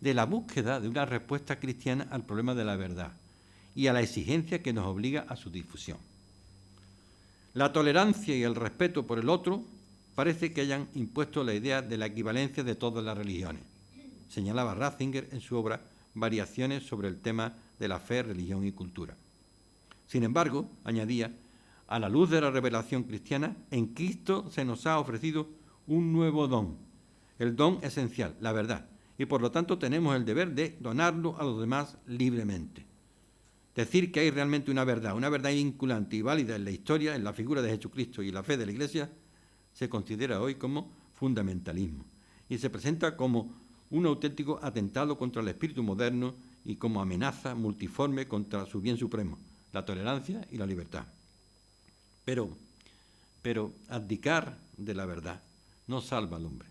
de la búsqueda de una respuesta cristiana al problema de la verdad y a la exigencia que nos obliga a su difusión. La tolerancia y el respeto por el otro parece que hayan impuesto la idea de la equivalencia de todas las religiones, señalaba Ratzinger en su obra Variaciones sobre el tema de la fe, religión y cultura. Sin embargo, añadía, a la luz de la revelación cristiana, en Cristo se nos ha ofrecido un nuevo don, el don esencial, la verdad, y por lo tanto tenemos el deber de donarlo a los demás libremente. Decir que hay realmente una verdad vinculante y válida en la historia, en la figura de Jesucristo y la fe de la Iglesia, se considera hoy como fundamentalismo y se presenta como un auténtico atentado contra el espíritu moderno y como amenaza multiforme contra su bien supremo, la tolerancia y la libertad. Pero abdicar de la verdad no salva al hombre.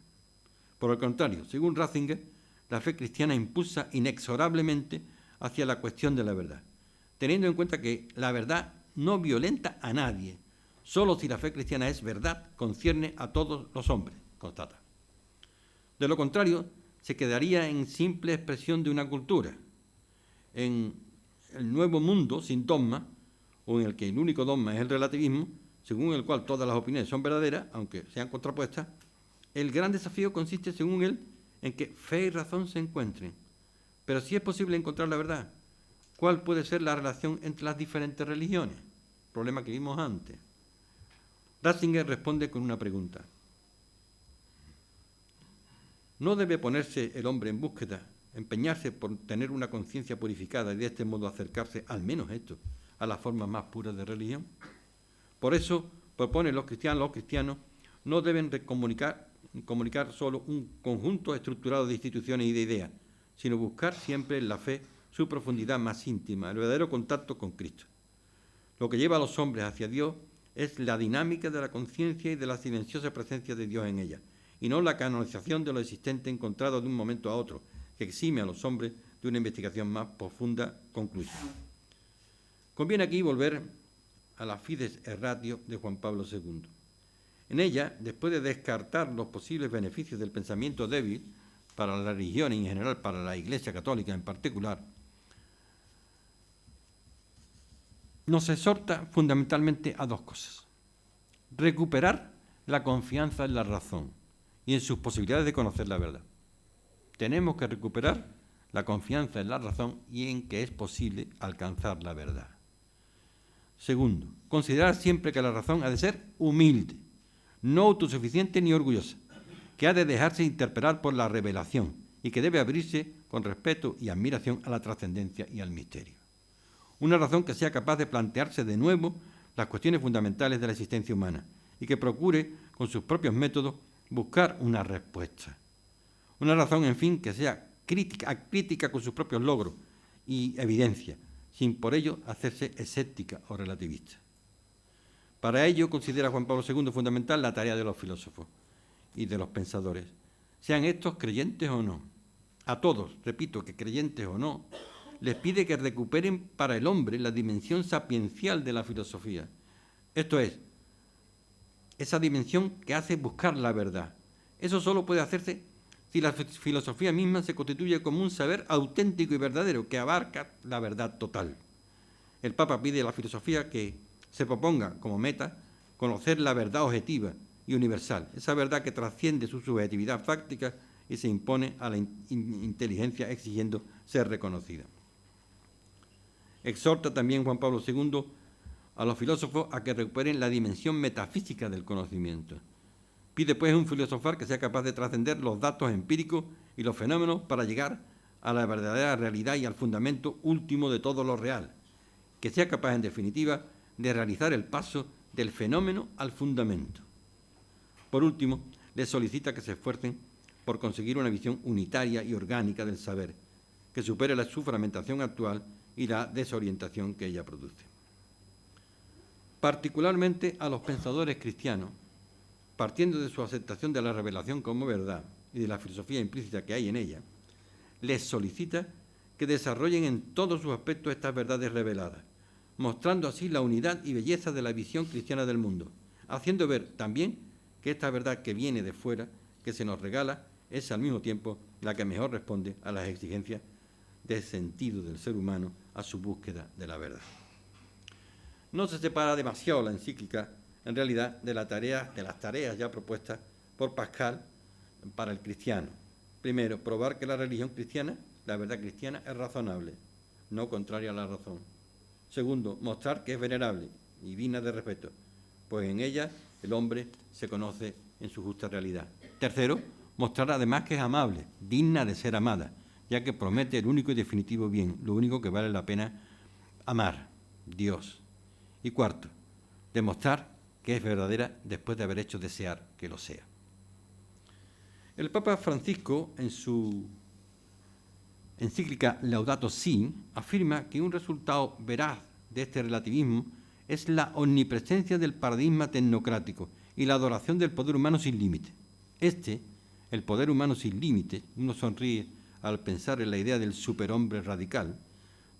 Por el contrario, según Ratzinger, la fe cristiana impulsa inexorablemente hacia la cuestión de la verdad, teniendo en cuenta que la verdad no violenta a nadie, solo si la fe cristiana es verdad, concierne a todos los hombres, constata. De lo contrario, se quedaría en simple expresión de una cultura, en el nuevo mundo sin dogma, o en el que el único dogma es el relativismo, según el cual todas las opiniones son verdaderas, aunque sean contrapuestas, el gran desafío consiste, según él, en que fe y razón se encuentren. Pero si es posible encontrar la verdad, ¿cuál puede ser la relación entre las diferentes religiones? Problema que vimos antes. Ratzinger responde con una pregunta. ¿No debe ponerse el hombre en búsqueda, empeñarse por tener una conciencia purificada y de este modo acercarse, al menos esto, a las formas más puras de religión? Por eso propone los cristianos no deben comunicar solo un conjunto estructurado de instituciones y de ideas, sino buscar siempre en la fe su profundidad más íntima, el verdadero contacto con Cristo. Lo que lleva a los hombres hacia Dios es la dinámica de la conciencia y de la silenciosa presencia de Dios en ella, y no la canonización de lo existente encontrado de un momento a otro, que exime a los hombres de una investigación más profunda conclusiva. Conviene aquí volver a la Fides et Ratio de Juan Pablo II. En ella, después de descartar los posibles beneficios del pensamiento débil para la religión y en general para la Iglesia Católica en particular, nos exhorta fundamentalmente a dos cosas. Recuperar la confianza en la razón y en sus posibilidades de conocer la verdad. Tenemos que recuperar la confianza en la razón y en que es posible alcanzar la verdad. Segundo, considerar siempre que la razón ha de ser humilde, no autosuficiente ni orgullosa, que ha de dejarse interpelar por la revelación y que debe abrirse con respeto y admiración a la trascendencia y al misterio. Una razón que sea capaz de plantearse de nuevo las cuestiones fundamentales de la existencia humana y que procure, con sus propios métodos, buscar una respuesta. Una razón, en fin, que sea crítica con sus propios logros y evidencia, sin por ello hacerse escéptica o relativista. Para ello considera Juan Pablo II fundamental la tarea de los filósofos y de los pensadores, sean estos creyentes o no. A todos, repito, que creyentes o no, les pide que recuperen para el hombre la dimensión sapiencial de la filosofía. Esto es, esa dimensión que hace buscar la verdad. Eso solo puede hacerse si la filosofía misma se constituye como un saber auténtico y verdadero que abarca la verdad total. El Papa pide a la filosofía que se proponga como meta conocer la verdad objetiva y universal, esa verdad que trasciende su subjetividad fáctica y se impone a la inteligencia exigiendo ser reconocida. Exhorta también Juan Pablo II a los filósofos a que recuperen la dimensión metafísica del conocimiento. Pide pues un filosofar que sea capaz de trascender los datos empíricos y los fenómenos para llegar a la verdadera realidad y al fundamento último de todo lo real, que sea capaz, en definitiva, de realizar el paso del fenómeno al fundamento. Por último, les solicita que se esfuercen por conseguir una visión unitaria y orgánica del saber, que supere su fragmentación actual y la desorientación que ella produce. Particularmente a los pensadores cristianos, partiendo de su aceptación de la revelación como verdad y de la filosofía implícita que hay en ella, les solicita que desarrollen en todos sus aspectos estas verdades reveladas, mostrando así la unidad y belleza de la visión cristiana del mundo, haciendo ver también que esta verdad que viene de fuera, que se nos regala, es al mismo tiempo la que mejor responde a las exigencias de sentido del ser humano a su búsqueda de la verdad. No se separa demasiado la encíclica, en realidad, de las tareas ya propuestas por Pascal para el cristiano. Primero, probar que la religión cristiana, la verdad cristiana, es razonable, no contraria a la razón. Segundo, mostrar que es venerable y digna de respeto, pues en ella el hombre se conoce en su justa realidad. Tercero, mostrar además que es amable, digna de ser amada, ya que promete el único y definitivo bien, lo único que vale la pena amar, Dios. Y cuarto, demostrar que es verdadera después de haber hecho desear que lo sea. El Papa Francisco, en su encíclica Laudato Si, afirma que un resultado veraz de este relativismo es la omnipresencia del paradigma tecnocrático y la adoración del poder humano sin límite. El poder humano sin límite, uno sonríe al pensar en la idea del superhombre radical,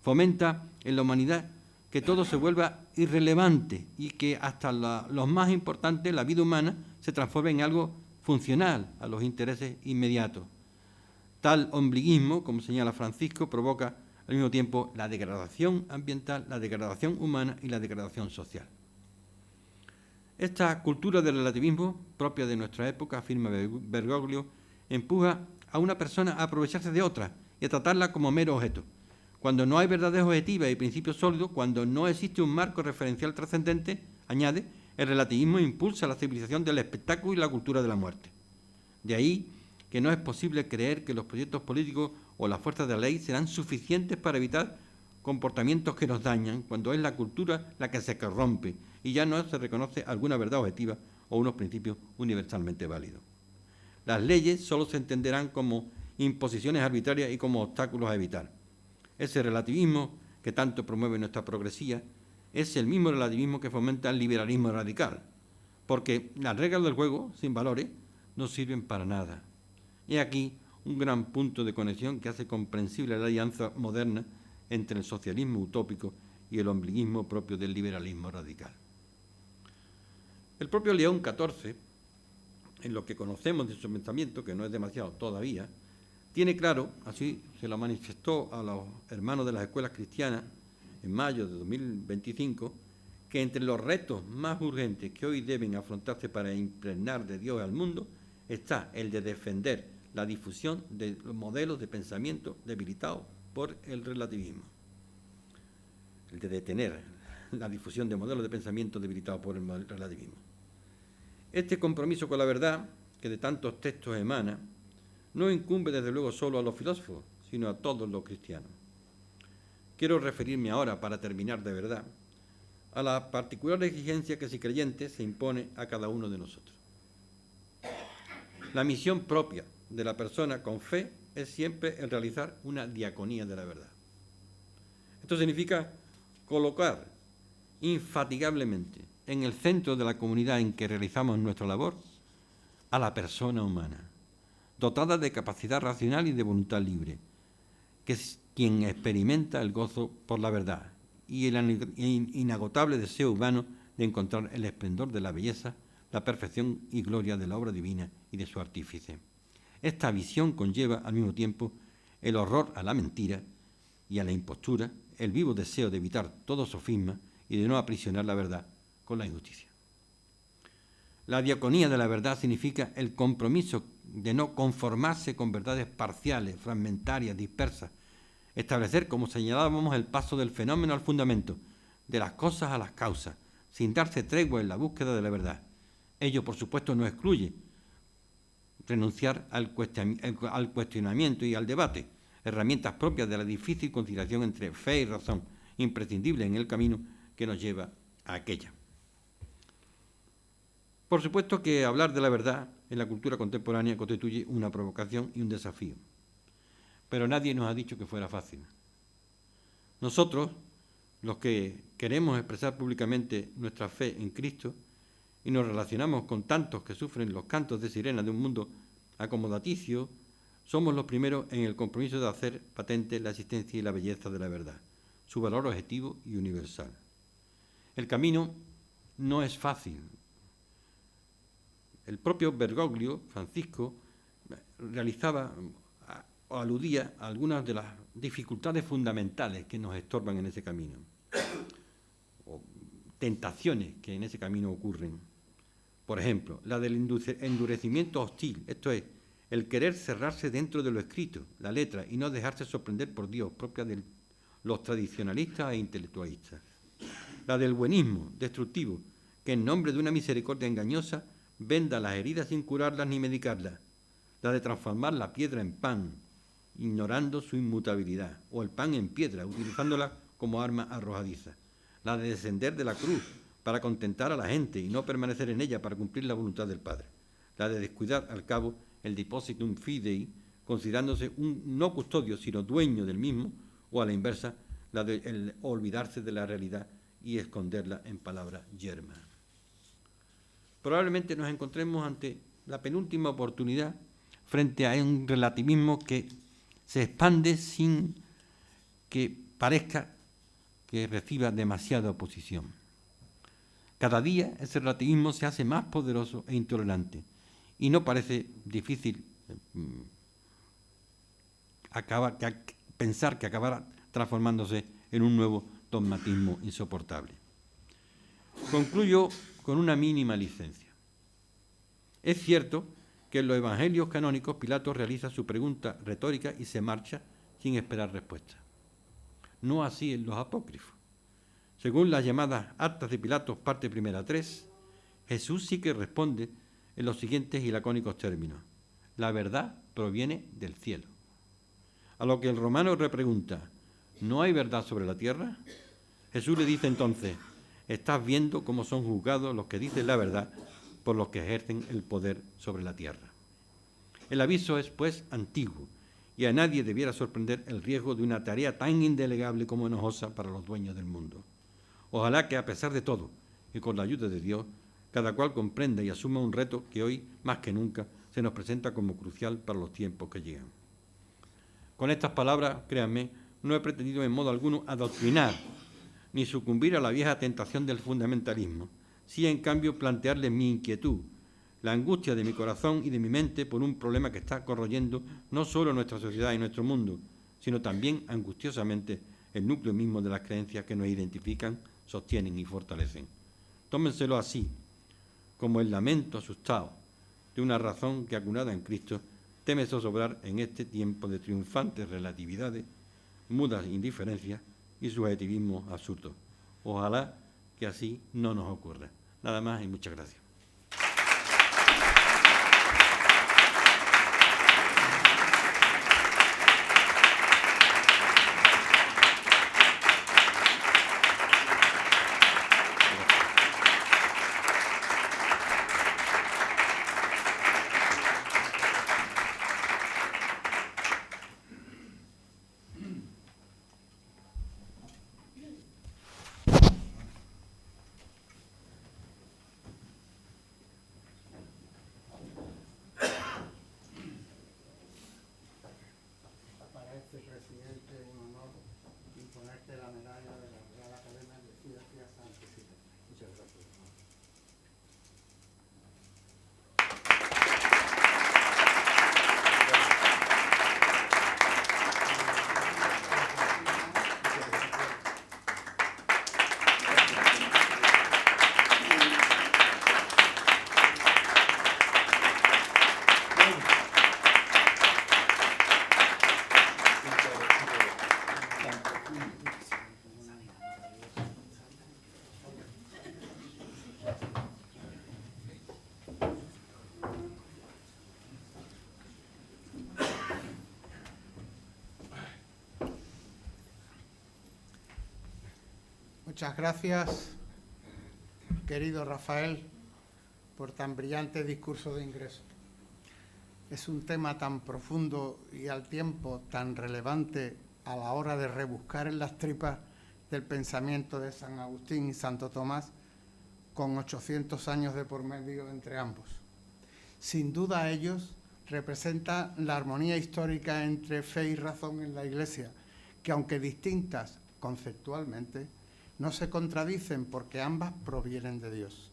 fomenta en la humanidad que todo se vuelva irrelevante y que hasta los más importantes, la vida humana, se transforme en algo funcional a los intereses inmediatos. Tal ombliguismo, como señala Francisco, provoca al mismo tiempo la degradación ambiental, la degradación humana y la degradación social. Esta cultura del relativismo, propia de nuestra época, afirma Bergoglio, empuja a una persona a aprovecharse de otra y a tratarla como mero objeto. Cuando no hay verdades objetivas y principios sólidos, cuando no existe un marco referencial trascendente, añade, el relativismo impulsa la civilización del espectáculo y la cultura de la muerte. De ahí que no es posible creer que los proyectos políticos o las fuerzas de la ley serán suficientes para evitar comportamientos que nos dañan, cuando es la cultura la que se corrompe y ya no se reconoce alguna verdad objetiva o unos principios universalmente válidos. Las leyes solo se entenderán como imposiciones arbitrarias y como obstáculos a evitar. Ese relativismo que tanto promueve nuestra progresía es el mismo relativismo que fomenta el liberalismo radical, porque las reglas del juego, sin valores, no sirven para nada. Y aquí un gran punto de conexión que hace comprensible la alianza moderna entre el socialismo utópico y el ombliguismo propio del liberalismo radical. El propio León XIV, en lo que conocemos de su pensamiento, que no es demasiado todavía, tiene claro, así se lo manifestó a los hermanos de las escuelas cristianas en mayo de 2025, que entre los retos más urgentes que hoy deben afrontarse para impregnar de Dios al mundo está el de defender la difusión de los modelos de pensamiento debilitados por el relativismo. El de detener la difusión de modelos de pensamiento debilitados por el relativismo. Este compromiso con la verdad, que de tantos textos emana, no incumbe desde luego solo a los filósofos, sino a todos los cristianos. Quiero referirme ahora, para terminar de verdad, a la particular exigencia que, si creyente, se impone a cada uno de nosotros. La misión propia de la persona con fe es siempre el realizar una diaconía de la verdad. Esto significa colocar infatigablemente en el centro de la comunidad en que realizamos nuestra labor a la persona humana, dotada de capacidad racional y de voluntad libre, que es quien experimenta el gozo por la verdad y el inagotable deseo humano de encontrar el esplendor de la belleza, la perfección y gloria de la obra divina y de su artífice. Esta visión conlleva al mismo tiempo el horror a la mentira y a la impostura, el vivo deseo de evitar todo sofisma y de no aprisionar la verdad con la injusticia. La diaconía de la verdad significa el compromiso de no conformarse con verdades parciales, fragmentarias, dispersas, establecer, como señalábamos, el paso del fenómeno al fundamento, de las cosas a las causas, sin darse tregua en la búsqueda de la verdad. Ello, por supuesto, no excluye renunciar al cuestionamiento y al debate, herramientas propias de la difícil conciliación entre fe y razón, imprescindibles en el camino que nos lleva a aquella. Por supuesto que hablar de la verdad en la cultura contemporánea constituye una provocación y un desafío, pero nadie nos ha dicho que fuera fácil. Nosotros, los que queremos expresar públicamente nuestra fe en Cristo y nos relacionamos con tantos que sufren los cantos de sirena de un mundo acomodaticio, somos los primeros en el compromiso de hacer patente la existencia y la belleza de la verdad, su valor objetivo y universal. El camino no es fácil. El propio Bergoglio, Francisco, realizaba o aludía a algunas de las dificultades fundamentales que nos estorban en ese camino, o tentaciones que en ese camino ocurren. Por ejemplo, la del endurecimiento hostil, esto es, el querer cerrarse dentro de lo escrito, la letra, y no dejarse sorprender por Dios, propia de los tradicionalistas e intelectualistas. La del buenismo destructivo, que en nombre de una misericordia engañosa venda las heridas sin curarlas ni medicarlas. La de transformar la piedra en pan, ignorando su inmutabilidad, o el pan en piedra, utilizándola como arma arrojadiza. La de descender de la cruz para contentar a la gente y no permanecer en ella para cumplir la voluntad del Padre. La de descuidar, al cabo, el depositum fidei, considerándose un no custodio, sino dueño del mismo, o a la inversa, la de el olvidarse de la realidad y esconderla en palabras yermas. Probablemente nos encontremos ante la penúltima oportunidad frente a un relativismo que se expande sin que parezca que reciba demasiada oposición. Cada día ese relativismo se hace más poderoso e intolerante y no parece difícil pensar que acabará transformándose en un nuevo dogmatismo insoportable. Concluyo con una mínima licencia. Es cierto que en los evangelios canónicos Pilato realiza su pregunta retórica y se marcha sin esperar respuesta. No así en los apócrifos. Según las llamadas Actas de Pilato, parte primera 3, Jesús sí que responde en los siguientes y lacónicos términos: la verdad proviene del cielo. A lo que el romano repregunta: ¿no hay verdad sobre la tierra? Jesús le dice entonces: estás viendo cómo son juzgados los que dicen la verdad por los que ejercen el poder sobre la tierra. El aviso es, pues, antiguo, y a nadie debiera sorprender el riesgo de una tarea tan indelegable como enojosa para los dueños del mundo. Ojalá que, a pesar de todo, y con la ayuda de Dios, cada cual comprenda y asuma un reto que hoy, más que nunca, se nos presenta como crucial para los tiempos que llegan. Con estas palabras, créanme, no he pretendido en modo alguno adoctrinar ni sucumbir a la vieja tentación del fundamentalismo, sí, en cambio, plantearles mi inquietud, la angustia de mi corazón y de mi mente por un problema que está corroyendo no solo nuestra sociedad y nuestro mundo, sino también angustiosamente el núcleo mismo de las creencias que nos identifican, sostienen y fortalecen. Tómenselo así, como el lamento asustado de una razón que, acunada en Cristo, teme zozobrar en este tiempo de triunfantes relatividades, mudas indiferencias y subjetivismo absurdo. Ojalá que así no nos ocurra. Nada más y muchas gracias. Presidente, un honor imponerte la medalla de la Real Academia de Ciencias Científicas. Muchas gracias. Muchas gracias, querido Rafael, por tan brillante discurso de ingreso. Es un tema tan profundo y al tiempo tan relevante a la hora de rebuscar en las tripas del pensamiento de San Agustín y Santo Tomás, con 800 años de por medio entre ambos. Sin duda ellos representan la armonía histórica entre fe y razón en la Iglesia, que aunque distintas conceptualmente, no se contradicen porque ambas provienen de Dios.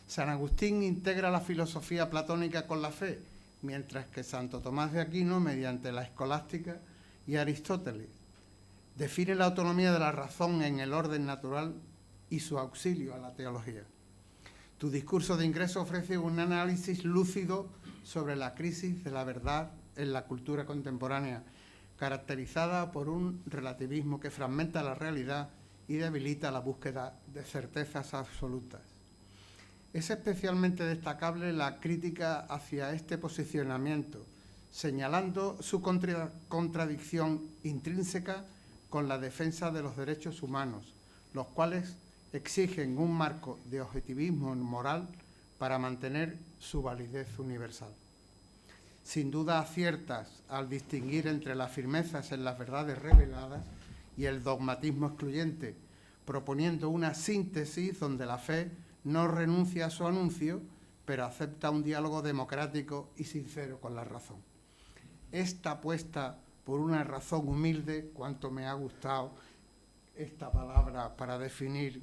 San Agustín integra la filosofía platónica con la fe, mientras que Santo Tomás de Aquino, mediante la escolástica y Aristóteles, define la autonomía de la razón en el orden natural y su auxilio a la teología. Tu discurso de ingreso ofrece un análisis lúcido sobre la crisis de la verdad en la cultura contemporánea, caracterizada por un relativismo que fragmenta la realidad y debilita la búsqueda de certezas absolutas. Es especialmente destacable la crítica hacia este posicionamiento, señalando su contradicción intrínseca con la defensa de los derechos humanos, los cuales exigen un marco de objetivismo moral para mantener su validez universal. Sin duda aciertas al distinguir entre las firmezas en las verdades reveladas y el dogmatismo excluyente, proponiendo una síntesis donde la fe no renuncia a su anuncio, pero acepta un diálogo democrático y sincero con la razón. Esta apuesta por una razón humilde, cuánto me ha gustado esta palabra para definir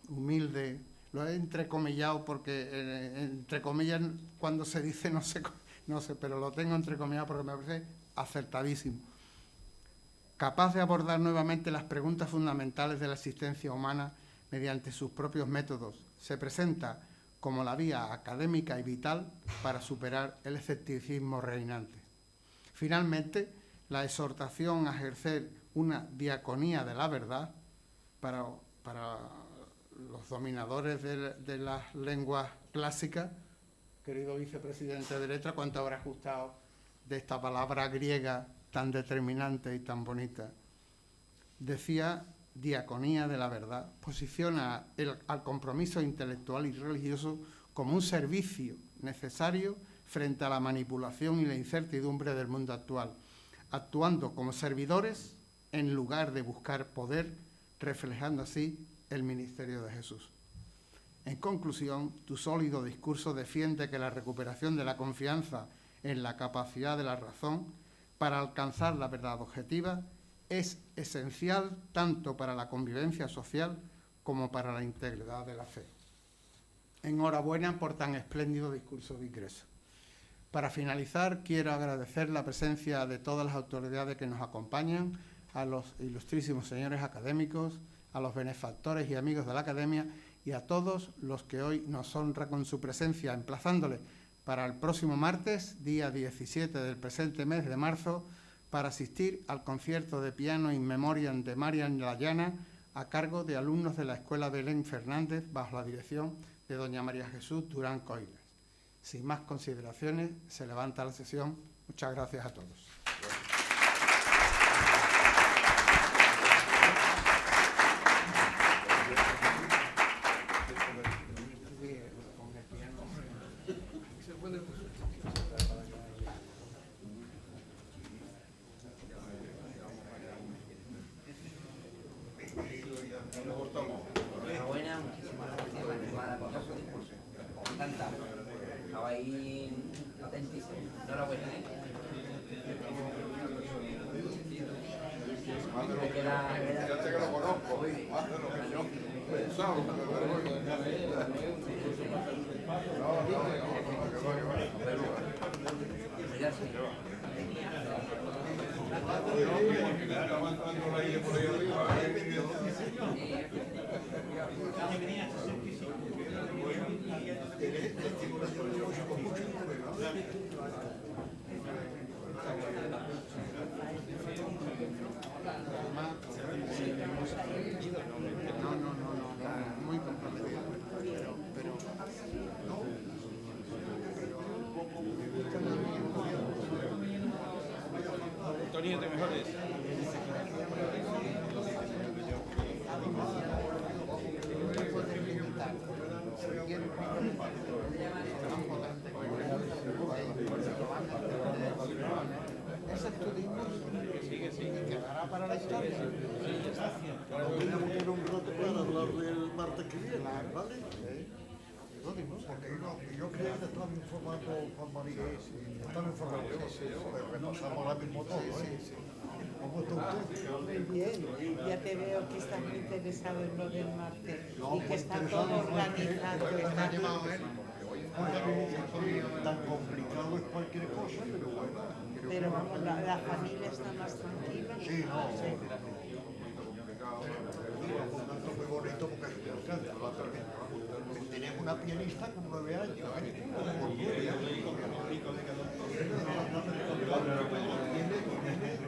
humilde, lo he entrecomillado porque entre comillas cuando se dice no sé, pero lo tengo entrecomillado porque me parece acertadísimo. capaz de abordar nuevamente las preguntas fundamentales de la existencia humana mediante sus propios métodos, se presenta como la vía académica y vital para superar el escepticismo reinante. Finalmente, la exhortación a ejercer una diaconía de la verdad para los dominadores de las lenguas clásicas. Querido vicepresidente de Letras, ¿cuánto habrá gustado de esta palabra griega tan determinante y tan bonita? Decía diaconía de la verdad, posiciona al compromiso intelectual y religioso como un servicio necesario frente a la manipulación y la incertidumbre del mundo actual, actuando como servidores en lugar de buscar poder, reflejando así el ministerio de Jesús. En conclusión, tu sólido discurso defiende que la recuperación de la confianza en la capacidad de la razón para alcanzar la verdad objetiva es esencial tanto para la convivencia social como para la integridad de la fe. Enhorabuena por tan espléndido discurso de ingreso. Para finalizar, quiero agradecer la presencia de todas las autoridades que nos acompañan, a los ilustrísimos señores académicos, a los benefactores y amigos de la Academia y a todos los que hoy nos honran con su presencia, emplazándoles para el próximo martes, día 17 del presente mes de marzo, para asistir al concierto de piano in memoriam de Marian Layana a cargo de alumnos de la Escuela Belén Fernández bajo la dirección de doña María Jesús Durán Coiles. Sin más consideraciones, se levanta la sesión. Muchas gracias a todos. Enhorabuena, muchísimas gracias por su discurso. Encantado. Estaba ahí atentísimo. Enhorabuena, Ya sé que lo conozco, más de lo que yo pensaba. Muy comprometido. Pero Antonio, te mejores. ese estudismo quedará para la historia. Tenemos que ir un rato para hablar del martes que viene, ¿vale? Porque yo creo que están informando Juan María, están informando, repasamos ahora mismo todo, ¿Cómo está usted? Muy bien, ya te veo que estás muy interesado en lo del martes y que está todo organizado. Tan complicado es cualquier cosa, pero bueno. Pero vamos, la familia está más tranquila. Sí, no. Muy bonito porque es importante. Tenemos una pianista con 9 años. Tiene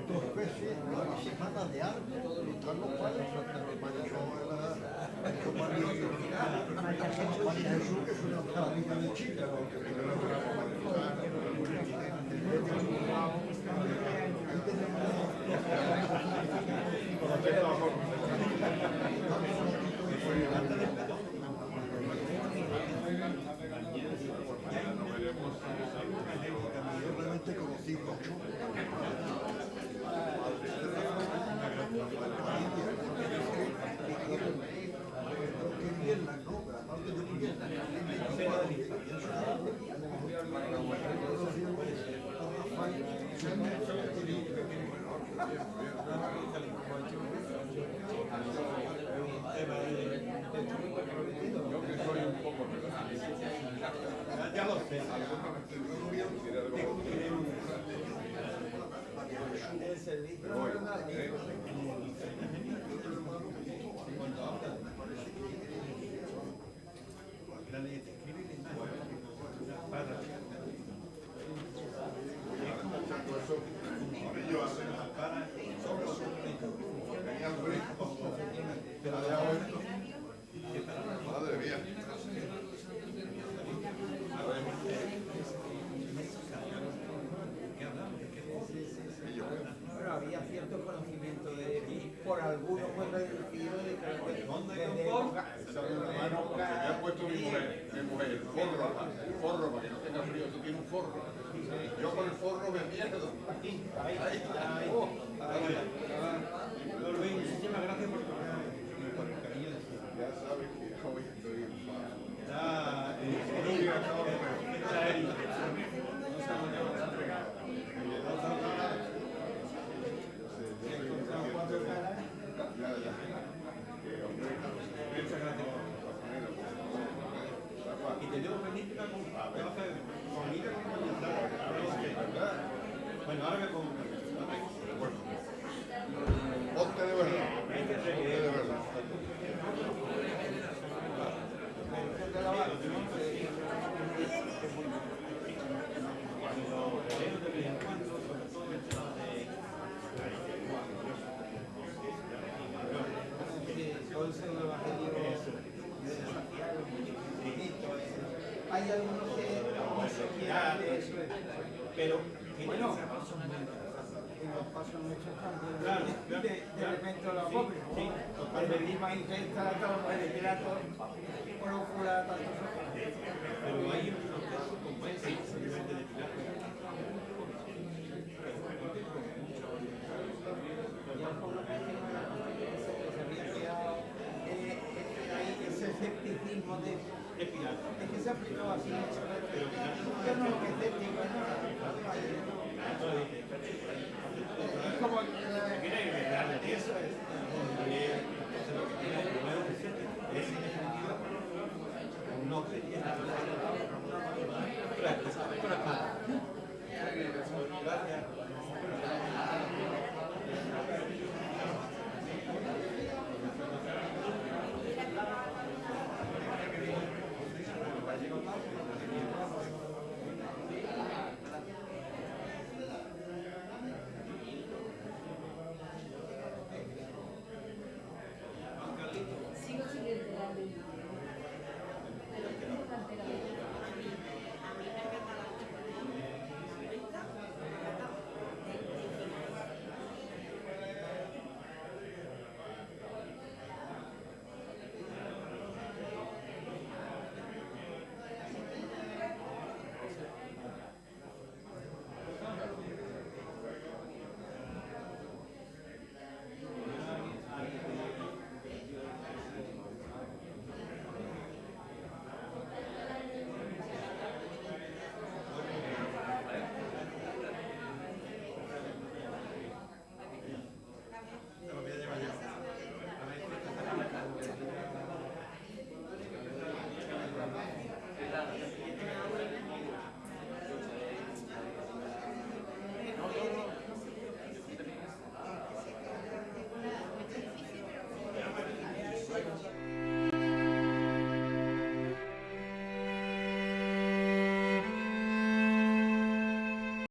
2 veces la semana de arte, están los padres, María Jesús, que es una amiga de chica. Yo realmente conocí mucho. Ya lo sé. Madre mía. Bueno, había cierto conocimiento de por algunos muy reducido de que desde época. Me ha puesto mi mujer, el forro, para que no tenga frío. Tú tienes un forro. Yo con el forro me pierdo. Muchísimas gracias por el cariño de siempre. Ya sabes que hoy estoy Y te debo pendiente una cosa. Voy a hacer comida con bueno, ahora me pongo. Ponte de verdad. Ponte de verdad. Hay algunos que Pero bueno, en los pasos nuestros también de repente lo pobre, al venir más ingesta, todo el pirato, procura tanto. pero hay unos que se compensan simplemente de tirar. Ese escepticismo de Es pilar. es que se ha aplicado así, Pero yo no lo